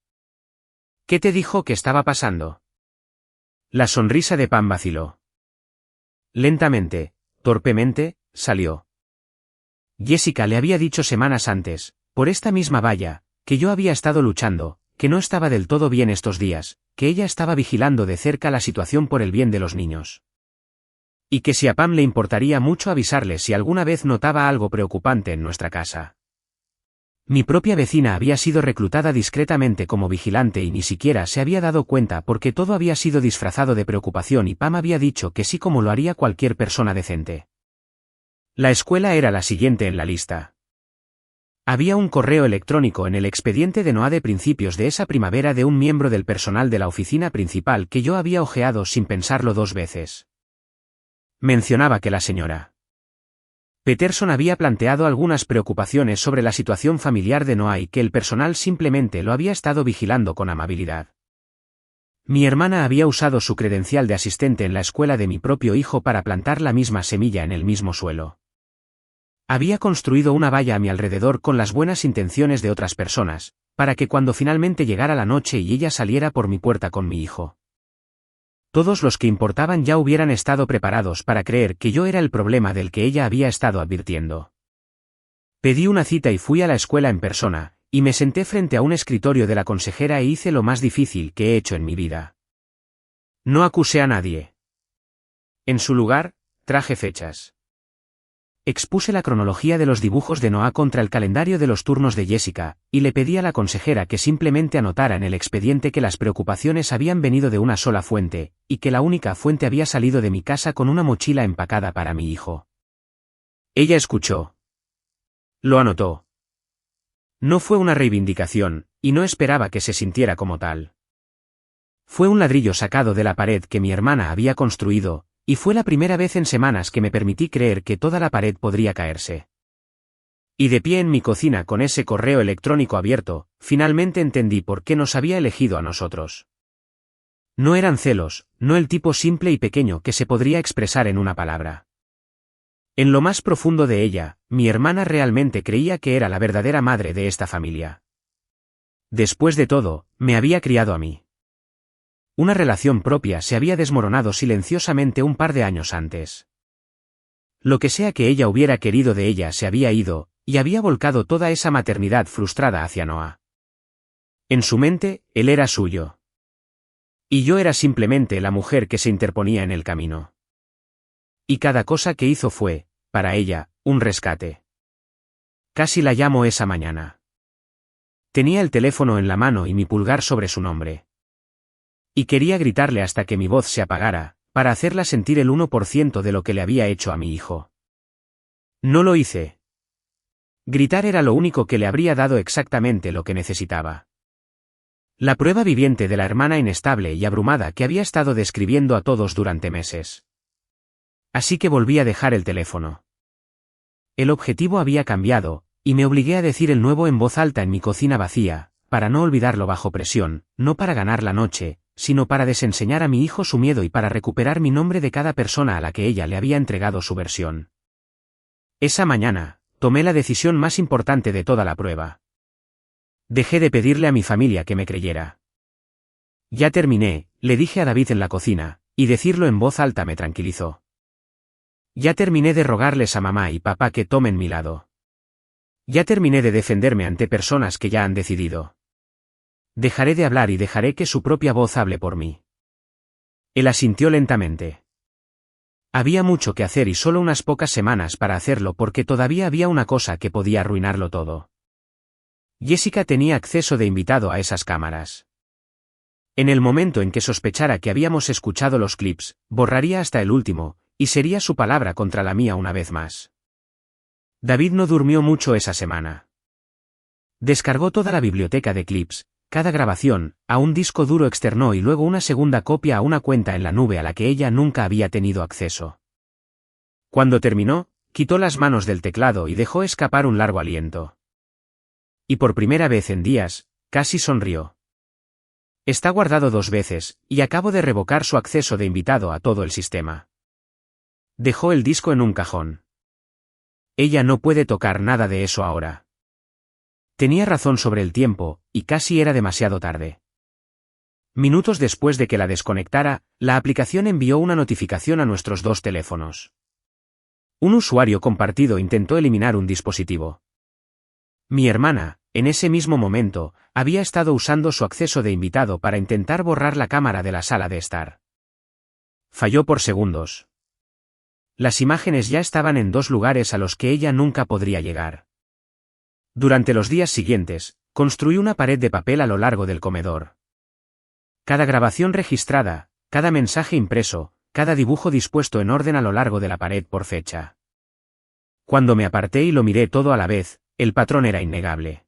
¿Qué te dijo que estaba pasando? La sonrisa de Pam vaciló. Lentamente, torpemente, salió. Jessica le había dicho semanas antes, por esta misma valla, que yo había estado luchando, que no estaba del todo bien estos días, que ella estaba vigilando de cerca la situación por el bien de los niños. Y que si a Pam le importaría mucho avisarle si alguna vez notaba algo preocupante en nuestra casa. Mi propia vecina había sido reclutada discretamente como vigilante y ni siquiera se había dado cuenta porque todo había sido disfrazado de preocupación y Pam había dicho que sí como lo haría cualquier persona decente. La escuela era la siguiente en la lista. Había un correo electrónico en el expediente de Noah de principios de esa primavera de un miembro del personal de la oficina principal que yo había hojeado sin pensarlo 2 veces. Mencionaba que la señora Peterson había planteado algunas preocupaciones sobre la situación familiar de Noah y que el personal simplemente lo había estado vigilando con amabilidad. Mi hermana había usado su credencial de asistente en la escuela de mi propio hijo para plantar la misma semilla en el mismo suelo. Había construido una valla a mi alrededor con las buenas intenciones de otras personas, para que cuando finalmente llegara la noche y ella saliera por mi puerta con mi hijo, todos los que importaban ya hubieran estado preparados para creer que yo era el problema del que ella había estado advirtiendo. Pedí una cita y fui a la escuela en persona, y me senté frente a un escritorio de la consejera e hice lo más difícil que he hecho en mi vida. No acusé a nadie. En su lugar, traje fechas. Expuse la cronología de los dibujos de Noah contra el calendario de los turnos de Jessica, y le pedí a la consejera que simplemente anotara en el expediente que las preocupaciones habían venido de una sola fuente, y que la única fuente había salido de mi casa con una mochila empacada para mi hijo. Ella escuchó. Lo anotó. No fue una reivindicación, y no esperaba que se sintiera como tal. Fue un ladrillo sacado de la pared que mi hermana había construido, y fue la primera vez en semanas que me permití creer que toda la pared podría caerse. Y de pie en mi cocina con ese correo electrónico abierto, finalmente entendí por qué nos había elegido a nosotros. No eran celos, no el tipo simple y pequeño que se podría expresar en una palabra. En lo más profundo de ella, mi hermana realmente creía que era la verdadera madre de esta familia. Después de todo, me había criado a mí. Una relación propia se había desmoronado silenciosamente un par de años antes. Lo que sea que ella hubiera querido de ella se había ido, y había volcado toda esa maternidad frustrada hacia Noah. En su mente, él era suyo. Y yo era simplemente la mujer que se interponía en el camino. Y cada cosa que hizo fue, para ella, un rescate. Casi la llamo esa mañana. Tenía el teléfono en la mano y mi pulgar sobre su nombre. Y quería gritarle hasta que mi voz se apagara, para hacerla sentir el 1% de lo que le había hecho a mi hijo. No lo hice. Gritar era lo único que le habría dado exactamente lo que necesitaba. La prueba viviente de la hermana inestable y abrumada que había estado describiendo a todos durante meses. Así que volví a dejar el teléfono. El objetivo había cambiado, y me obligué a decir el nuevo en voz alta en mi cocina vacía, para no olvidarlo bajo presión, no para ganar la noche, sino para desenseñar a mi hijo su miedo y para recuperar mi nombre de cada persona a la que ella le había entregado su versión. Esa mañana, tomé la decisión más importante de toda la prueba. Dejé de pedirle a mi familia que me creyera. Ya terminé, le dije a David en la cocina, y decirlo en voz alta me tranquilizó. Ya terminé de rogarles a mamá y papá que tomen mi lado. Ya terminé de defenderme ante personas que ya han decidido. Dejaré de hablar y dejaré que su propia voz hable por mí. Él asintió lentamente. Había mucho que hacer y solo unas pocas semanas para hacerlo porque todavía había una cosa que podía arruinarlo todo. Jessica tenía acceso de invitado a esas cámaras. En el momento en que sospechara que habíamos escuchado los clips, borraría hasta el último, y sería su palabra contra la mía una vez más. David no durmió mucho esa semana. Descargó toda la biblioteca de clips, cada grabación, a un disco duro externo y luego una segunda copia a una cuenta en la nube a la que ella nunca había tenido acceso. Cuando terminó, quitó las manos del teclado y dejó escapar un largo aliento. Y por primera vez en días, casi sonrió. Está guardado 2 veces, y acabo de revocar su acceso de invitado a todo el sistema. Dejó el disco en un cajón. Ella no puede tocar nada de eso ahora. Tenía razón sobre el tiempo, y casi era demasiado tarde. Minutos después de que la desconectara, la aplicación envió una notificación a nuestros 2 teléfonos. Un usuario compartido intentó eliminar un dispositivo. Mi hermana, en ese mismo momento, había estado usando su acceso de invitado para intentar borrar la cámara de la sala de estar. Falló por segundos. Las imágenes ya estaban en 2 lugares a los que ella nunca podría llegar. Durante los días siguientes, construí una pared de papel a lo largo del comedor. Cada grabación registrada, cada mensaje impreso, cada dibujo dispuesto en orden a lo largo de la pared por fecha. Cuando me aparté y lo miré todo a la vez, el patrón era innegable.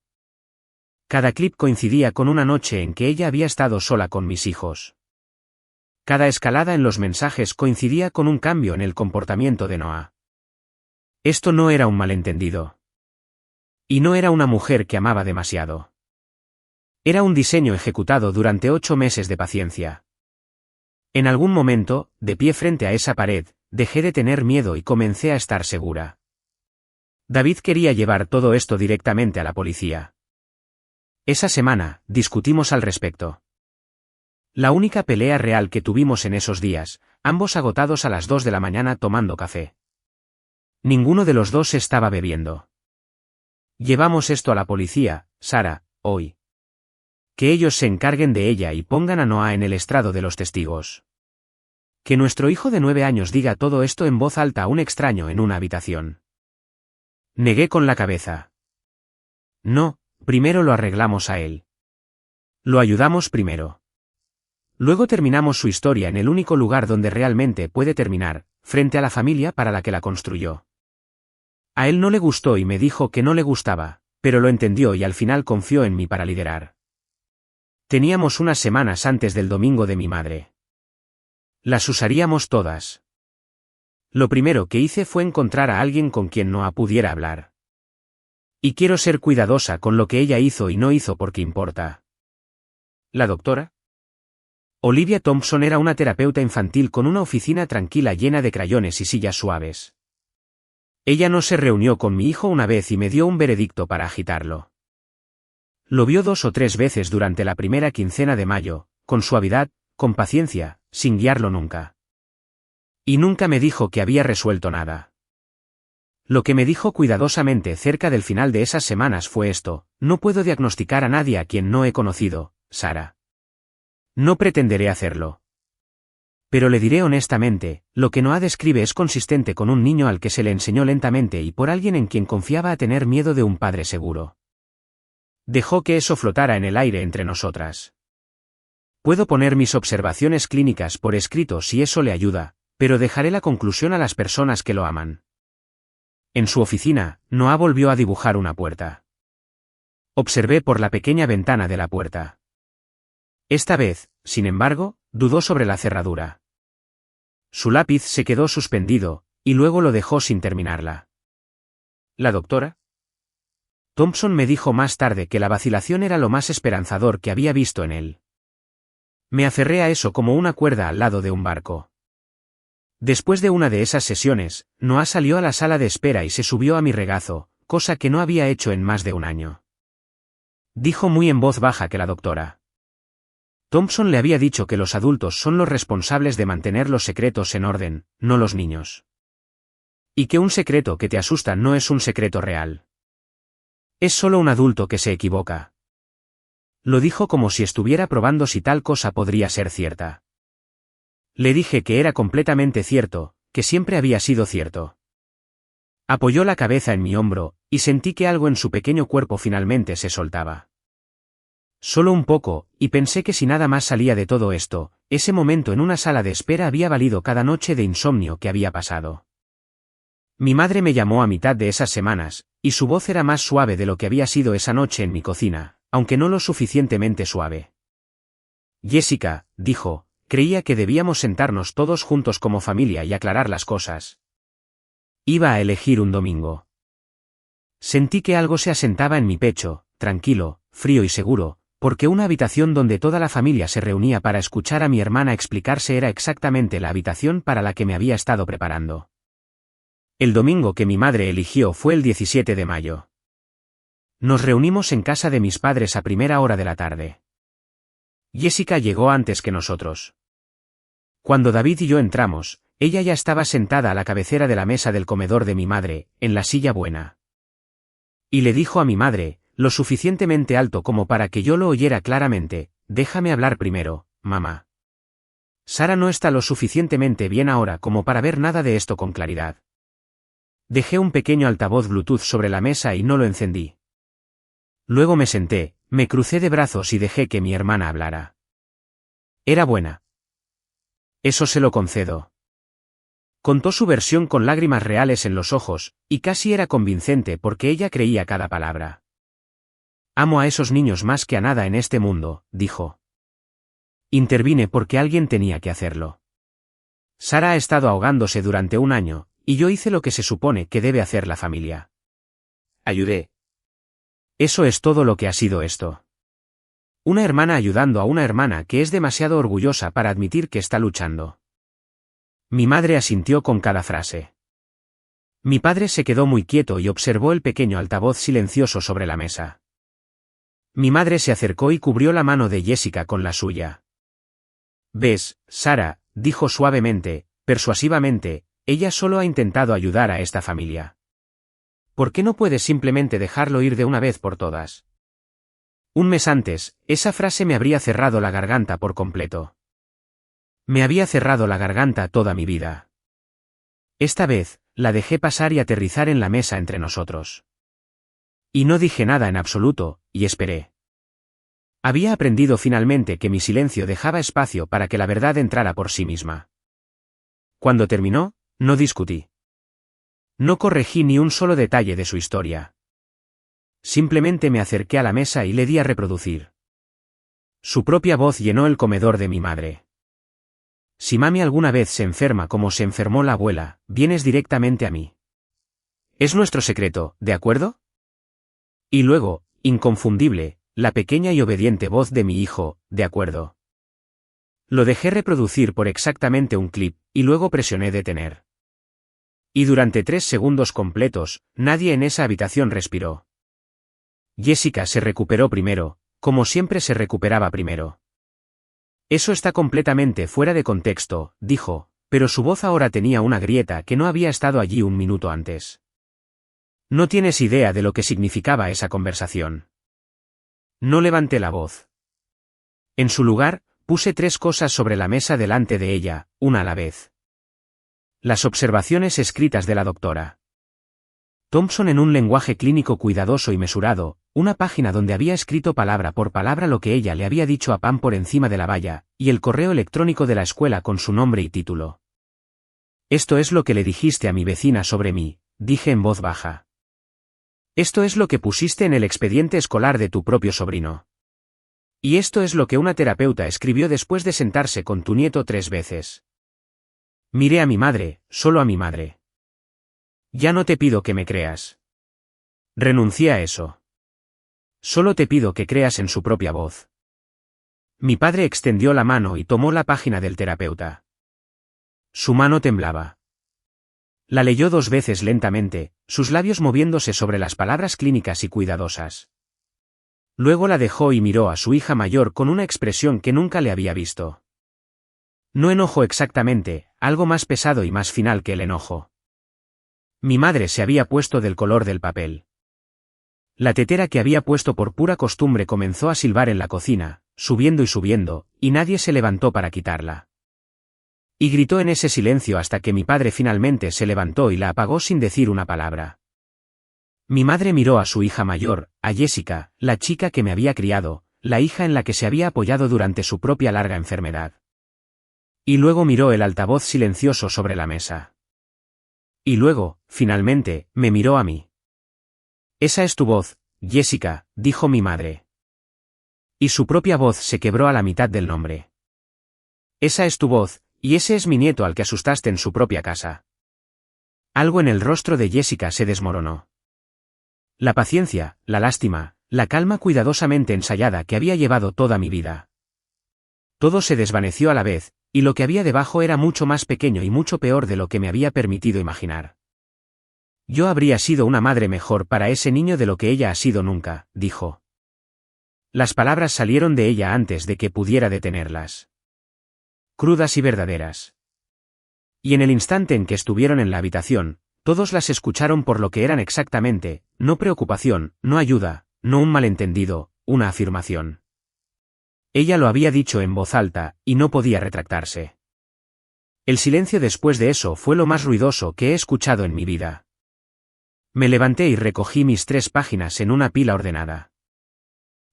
Cada clip coincidía con una noche en que ella había estado sola con mis hijos. Cada escalada en los mensajes coincidía con un cambio en el comportamiento de Noah. Esto no era un malentendido. Y no era una mujer que amaba demasiado. Era un diseño ejecutado durante 8 meses de paciencia. En algún momento, de pie frente a esa pared, dejé de tener miedo y comencé a estar segura. David quería llevar todo esto directamente a la policía. Esa semana, discutimos al respecto. La única pelea real que tuvimos en esos días, ambos agotados a las 2 de la mañana tomando café. Ninguno de los dos estaba bebiendo. Llevamos esto a la policía, Sarah, hoy. Que ellos se encarguen de ella y pongan a Noah en el estrado de los testigos. Que nuestro hijo de 9 años diga todo esto en voz alta a un extraño en una habitación. Negué con la cabeza. No, primero lo arreglamos a él. Lo ayudamos primero. Luego terminamos su historia en el único lugar donde realmente puede terminar, frente a la familia para la que la construyó. A él no le gustó y me dijo que no le gustaba, pero lo entendió y al final confió en mí para liderar. Teníamos unas semanas antes del domingo de mi madre. Las usaríamos todas. Lo primero que hice fue encontrar a alguien con quien Noah pudiera hablar. Y quiero ser cuidadosa con lo que ella hizo y no hizo porque importa. ¿La doctora? Olivia Thompson era una terapeuta infantil con una oficina tranquila llena de crayones y sillas suaves. Ella no se reunió con mi hijo una vez y me dio un veredicto para agitarlo. Lo vio 2 o 3 veces durante la primera quincena de mayo, con suavidad, con paciencia, sin guiarlo nunca. Y nunca me dijo que había resuelto nada. Lo que me dijo cuidadosamente cerca del final de esas semanas fue esto: no puedo diagnosticar a nadie a quien no he conocido, Sarah. No pretenderé hacerlo. Pero le diré honestamente, lo que Noah describe es consistente con un niño al que se le enseñó lentamente y por alguien en quien confiaba a tener miedo de un padre seguro. Dejó que eso flotara en el aire entre nosotras. Puedo poner mis observaciones clínicas por escrito si eso le ayuda, pero dejaré la conclusión a las personas que lo aman. En su oficina, Noah volvió a dibujar una puerta. Observé por la pequeña ventana de la puerta. Esta vez, sin embargo, dudó sobre la cerradura. Su lápiz se quedó suspendido, y luego lo dejó sin terminarla. ¿La doctora? Thompson me dijo más tarde que la vacilación era lo más esperanzador que había visto en él. Me aferré a eso como una cuerda al lado de un barco. Después de una de esas sesiones, Noah salió a la sala de espera y se subió a mi regazo, cosa que no había hecho en más de un año. Dijo muy en voz baja que la doctora Thompson le había dicho que los adultos son los responsables de mantener los secretos en orden, no los niños. Y que un secreto que te asusta no es un secreto real. Es solo un adulto que se equivoca. Lo dijo como si estuviera probando si tal cosa podría ser cierta. Le dije que era completamente cierto, que siempre había sido cierto. Apoyó la cabeza en mi hombro, y sentí que algo en su pequeño cuerpo finalmente se soltaba. Solo un poco, y pensé que si nada más salía de todo esto, ese momento en una sala de espera había valido cada noche de insomnio que había pasado. Mi madre me llamó a mitad de esas semanas, y su voz era más suave de lo que había sido esa noche en mi cocina, aunque no lo suficientemente suave. Jessica, dijo, creía que debíamos sentarnos todos juntos como familia y aclarar las cosas. Iba a elegir un domingo. Sentí que algo se asentaba en mi pecho, tranquilo, frío y seguro, porque una habitación donde toda la familia se reunía para escuchar a mi hermana explicarse era exactamente la habitación para la que me había estado preparando. El domingo que mi madre eligió fue el 17 de mayo. Nos reunimos en casa de mis padres a primera hora de la tarde. Jessica llegó antes que nosotros. Cuando David y yo entramos, ella ya estaba sentada a la cabecera de la mesa del comedor de mi madre, en la silla buena. Y le dijo a mi madre, lo suficientemente alto como para que yo lo oyera claramente, déjame hablar primero, mamá. Sara no está lo suficientemente bien ahora como para ver nada de esto con claridad. Dejé un pequeño altavoz Bluetooth sobre la mesa y no lo encendí. Luego me senté, me crucé de brazos y dejé que mi hermana hablara. Era buena. Eso se lo concedo. Contó su versión con lágrimas reales en los ojos, y casi era convincente porque ella creía cada palabra. Amo a esos niños más que a nada en este mundo, dijo. Intervine porque alguien tenía que hacerlo. Sara ha estado ahogándose durante un año, y yo hice lo que se supone que debe hacer la familia. Ayudé. Eso es todo lo que ha sido esto. Una hermana ayudando a una hermana que es demasiado orgullosa para admitir que está luchando. Mi madre asintió con cada frase. Mi padre se quedó muy quieto y observó el pequeño altavoz silencioso sobre la mesa. Mi madre se acercó y cubrió la mano de Jessica con la suya. «Ves, Sara», dijo suavemente, persuasivamente, ella solo ha intentado ayudar a esta familia. ¿Por qué no puedes simplemente dejarlo ir de una vez por todas? Un mes antes, esa frase me habría cerrado la garganta por completo. Me había cerrado la garganta toda mi vida. Esta vez, la dejé pasar y aterrizar en la mesa entre nosotros. Y no dije nada en absoluto, y esperé. Había aprendido finalmente que mi silencio dejaba espacio para que la verdad entrara por sí misma. Cuando terminó, no discutí. No corregí ni un solo detalle de su historia. Simplemente me acerqué a la mesa y le di a reproducir. Su propia voz llenó el comedor de mi madre. Si mami alguna vez se enferma como se enfermó la abuela, vienes directamente a mí. Es nuestro secreto, ¿de acuerdo? Y luego, inconfundible, la pequeña y obediente voz de mi hijo, ¿de acuerdo? Lo dejé reproducir por exactamente un clip, y luego presioné detener. Y durante 3 segundos completos, nadie en esa habitación respiró. Jessica se recuperó primero, como siempre se recuperaba primero. Eso está completamente fuera de contexto, dijo, pero su voz ahora tenía una grieta que no había estado allí un minuto antes. No tienes idea de lo que significaba esa conversación. No levanté la voz. En su lugar, puse 3 cosas sobre la mesa delante de ella, una a la vez. Las observaciones escritas de la doctora Thompson en un lenguaje clínico cuidadoso y mesurado, una página donde había escrito palabra por palabra lo que ella le había dicho a Pam por encima de la valla, y el correo electrónico de la escuela con su nombre y título. Esto es lo que le dijiste a mi vecina sobre mí, dije en voz baja. Esto es lo que pusiste en el expediente escolar de tu propio sobrino. Y esto es lo que una terapeuta escribió después de sentarse con tu nieto 3 veces. Miré a mi madre, solo a mi madre. Ya no te pido que me creas. Renuncié a eso. Solo te pido que creas en su propia voz. Mi padre extendió la mano y tomó la página del terapeuta. Su mano temblaba. La leyó 2 veces lentamente, sus labios moviéndose sobre las palabras clínicas y cuidadosas. Luego la dejó y miró a su hija mayor con una expresión que nunca le había visto. No enojo exactamente, algo más pesado y más final que el enojo. Mi madre se había puesto del color del papel. La tetera que había puesto por pura costumbre comenzó a silbar en la cocina, subiendo y subiendo, y nadie se levantó para quitarla. Y gritó en ese silencio hasta que mi padre finalmente se levantó y la apagó sin decir una palabra. Mi madre miró a su hija mayor, a Jessica, la chica que me había criado, la hija en la que se había apoyado durante su propia larga enfermedad. Y luego miró el altavoz silencioso sobre la mesa. Y luego, finalmente, me miró a mí. «Esa es tu voz, Jessica», dijo mi madre. Y su propia voz se quebró a la mitad del nombre. «Esa es tu voz, y ese es mi nieto al que asustaste en su propia casa». Algo en el rostro de Jessica se desmoronó. La paciencia, la lástima, la calma cuidadosamente ensayada que había llevado toda mi vida. Todo se desvaneció a la vez, y lo que había debajo era mucho más pequeño y mucho peor de lo que me había permitido imaginar. «Yo habría sido una madre mejor para ese niño de lo que ella ha sido nunca», dijo. Las palabras salieron de ella antes de que pudiera detenerlas. Crudas y verdaderas. Y en el instante en que estuvieron en la habitación, todos las escucharon por lo que eran exactamente, no preocupación, no ayuda, no un malentendido, una afirmación. Ella lo había dicho en voz alta, y no podía retractarse. El silencio después de eso fue lo más ruidoso que he escuchado en mi vida. Me levanté y recogí mis 3 páginas en una pila ordenada.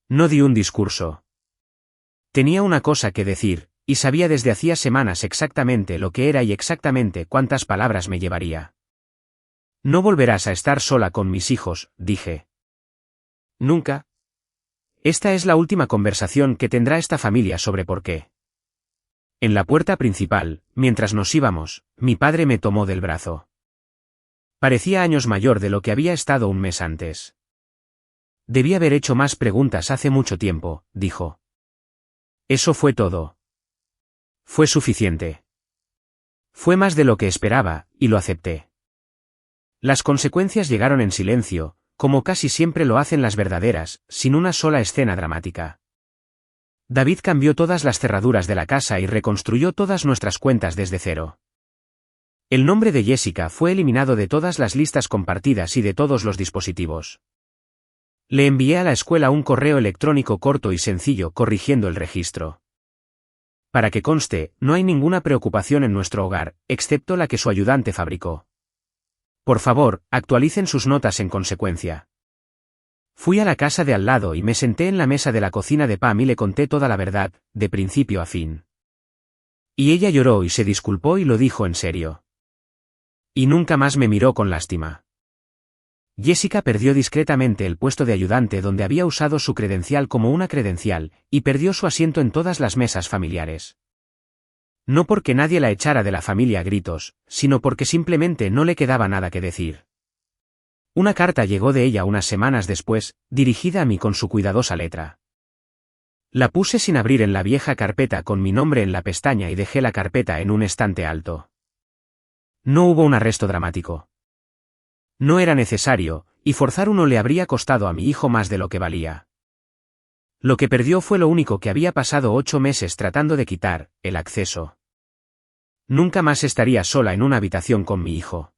No di un discurso. Tenía una cosa que decir, y sabía desde hacía semanas exactamente lo que era y exactamente cuántas palabras me llevaría. «No volverás a estar sola con mis hijos», dije. «Nunca. Esta es la última conversación que tendrá esta familia sobre por qué». En la puerta principal, mientras nos íbamos, mi padre me tomó del brazo. Parecía años mayor de lo que había estado un mes antes. «Debí haber hecho más preguntas hace mucho tiempo», dijo. «Eso fue todo. Fue suficiente. Fue más de lo que esperaba, y lo acepté». Las consecuencias llegaron en silencio, como casi siempre lo hacen las verdaderas, sin una sola escena dramática. David cambió todas las cerraduras de la casa y reconstruyó todas nuestras cuentas desde cero. El nombre de Jessica fue eliminado de todas las listas compartidas y de todos los dispositivos. Le envié a la escuela un correo electrónico corto y sencillo corrigiendo el registro. Para que conste, no hay ninguna preocupación en nuestro hogar, excepto la que su ayudante fabricó. Por favor, actualicen sus notas en consecuencia. Fui a la casa de al lado y me senté en la mesa de la cocina de Pam y le conté toda la verdad, de principio a fin. Y ella lloró y se disculpó y lo dijo en serio. Y nunca más me miró con lástima. Jessica perdió discretamente el puesto de ayudante donde había usado su credencial como una credencial, y perdió su asiento en todas las mesas familiares. No porque nadie la echara de la familia a gritos, sino porque simplemente no le quedaba nada que decir. Una carta llegó de ella unas semanas después, dirigida a mí con su cuidadosa letra. La puse sin abrir en la vieja carpeta con mi nombre en la pestaña y dejé la carpeta en un estante alto. No hubo un arresto dramático. No era necesario, y forzar uno le habría costado a mi hijo más de lo que valía. Lo que perdió fue lo único que había pasado 8 meses tratando de quitar, el acceso. Nunca más estaría sola en una habitación con mi hijo.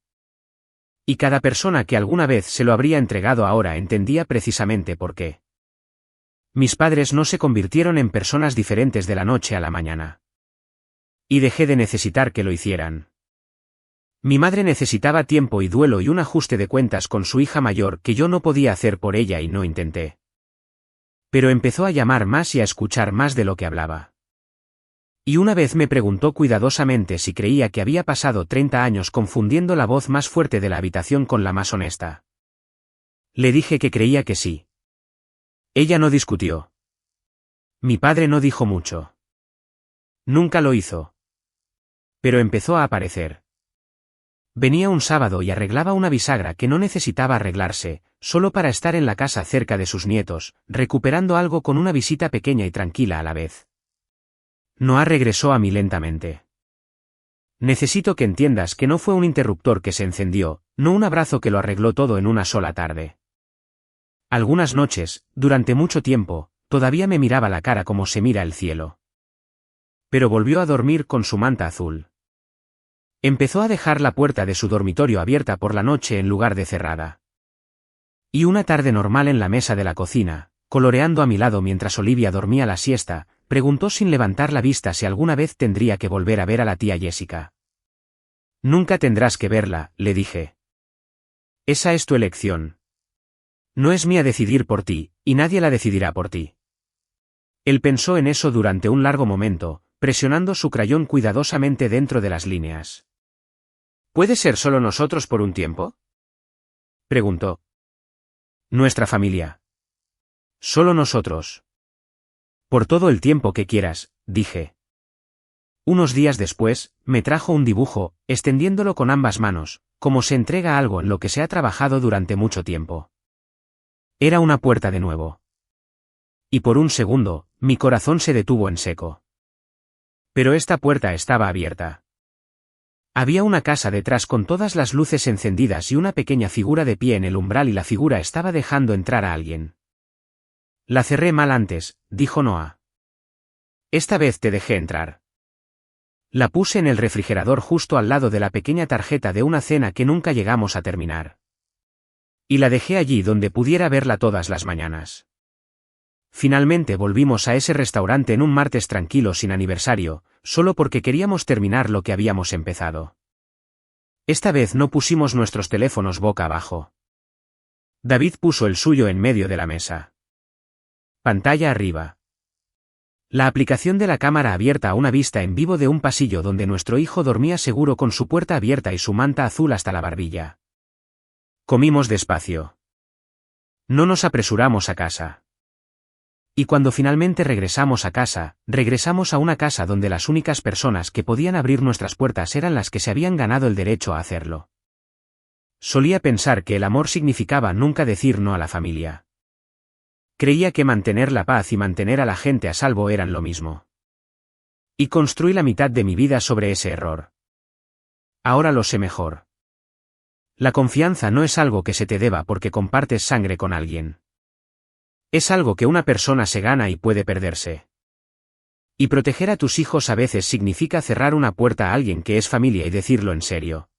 Y cada persona que alguna vez se lo habría entregado ahora entendía precisamente por qué. Mis padres no se convirtieron en personas diferentes de la noche a la mañana. Y dejé de necesitar que lo hicieran. Mi madre necesitaba tiempo y duelo y un ajuste de cuentas con su hija mayor que yo no podía hacer por ella y no intenté. Pero empezó a llamar más y a escuchar más de lo que hablaba. Y una vez me preguntó cuidadosamente si creía que había pasado 30 años confundiendo la voz más fuerte de la habitación con la más honesta. Le dije que creía que sí. Ella no discutió. Mi padre no dijo mucho. Nunca lo hizo. Pero empezó a aparecer. Venía un sábado y arreglaba una bisagra que no necesitaba arreglarse, solo para estar en la casa cerca de sus nietos, recuperando algo con una visita pequeña y tranquila a la vez. Noah regresó a mí lentamente. Necesito que entiendas que no fue un interruptor que se encendió, no un abrazo que lo arregló todo en una sola tarde. Algunas noches, durante mucho tiempo, todavía me miraba la cara como se mira el cielo. Pero volvió a dormir con su manta azul. Empezó a dejar la puerta de su dormitorio abierta por la noche en lugar de cerrada. Y una tarde normal en la mesa de la cocina, coloreando a mi lado mientras Olivia dormía la siesta, preguntó sin levantar la vista si alguna vez tendría que volver a ver a la tía Jessica. Nunca tendrás que verla, le dije. Esa es tu elección. No es mía decidir por ti, y nadie la decidirá por ti. Él pensó en eso durante un largo momento, presionando su crayón cuidadosamente dentro de las líneas. ¿Puede ser solo nosotros por un tiempo? Preguntó. Nuestra familia. Solo nosotros. Por todo el tiempo que quieras, dije. Unos días después, me trajo un dibujo, extendiéndolo con ambas manos, como se entrega algo en lo que se ha trabajado durante mucho tiempo. Era una puerta de nuevo. Y por un segundo, mi corazón se detuvo en seco. Pero esta puerta estaba abierta. Había una casa detrás con todas las luces encendidas y una pequeña figura de pie en el umbral y la figura estaba dejando entrar a alguien. La cerré mal antes, dijo Noah. Esta vez te dejé entrar. La puse en el refrigerador justo al lado de la pequeña tarjeta de una cena que nunca llegamos a terminar. Y la dejé allí donde pudiera verla todas las mañanas. Finalmente volvimos a ese restaurante en un martes tranquilo sin aniversario, solo porque queríamos terminar lo que habíamos empezado. Esta vez no pusimos nuestros teléfonos boca abajo. David puso el suyo en medio de la mesa. Pantalla arriba. La aplicación de la cámara abierta a una vista en vivo de un pasillo donde nuestro hijo dormía seguro con su puerta abierta y su manta azul hasta la barbilla. Comimos despacio. No nos apresuramos a casa. Y cuando finalmente regresamos a casa, regresamos a una casa donde las únicas personas que podían abrir nuestras puertas eran las que se habían ganado el derecho a hacerlo. Solía pensar que el amor significaba nunca decir no a la familia. Creía que mantener la paz y mantener a la gente a salvo eran lo mismo. Y construí la mitad de mi vida sobre ese error. Ahora lo sé mejor. La confianza no es algo que se te deba porque compartes sangre con alguien. Es algo que una persona se gana y puede perderse. Y proteger a tus hijos a veces significa cerrar una puerta a alguien que es familia y decirlo en serio.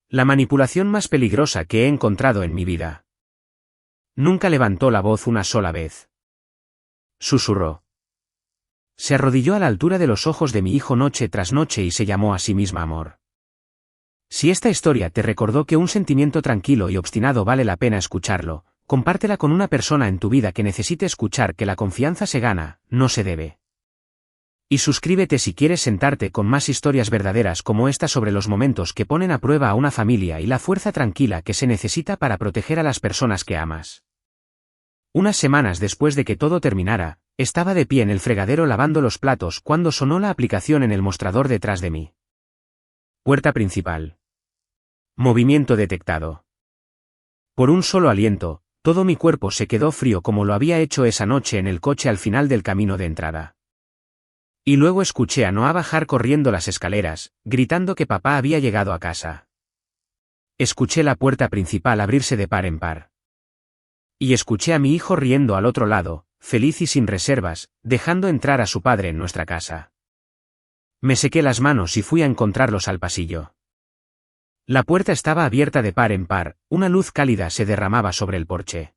La manipulación más peligrosa que he encontrado en mi vida. Nunca levantó la voz una sola vez. Susurró. Se arrodilló a la altura de los ojos de mi hijo noche tras noche y se llamó a sí misma amor. Si esta historia te recordó que un sentimiento tranquilo y obstinado vale la pena escucharlo, compártela con una persona en tu vida que necesite escuchar que la confianza se gana, no se debe. Y suscríbete si quieres sentarte con más historias verdaderas como esta sobre los momentos que ponen a prueba a una familia y la fuerza tranquila que se necesita para proteger a las personas que amas. Unas semanas después de que todo terminara, estaba de pie en el fregadero lavando los platos cuando sonó la aplicación en el mostrador detrás de mí. Puerta principal. Movimiento detectado. Por un solo aliento, todo mi cuerpo se quedó frío como lo había hecho esa noche en el coche al final del camino de entrada. Y luego escuché a Noah bajar corriendo las escaleras, gritando que papá había llegado a casa. Escuché la puerta principal abrirse de par en par. Y escuché a mi hijo riendo al otro lado, feliz y sin reservas, dejando entrar a su padre en nuestra casa. Me sequé las manos y fui a encontrarlos al pasillo. La puerta estaba abierta de par en par, una luz cálida se derramaba sobre el porche.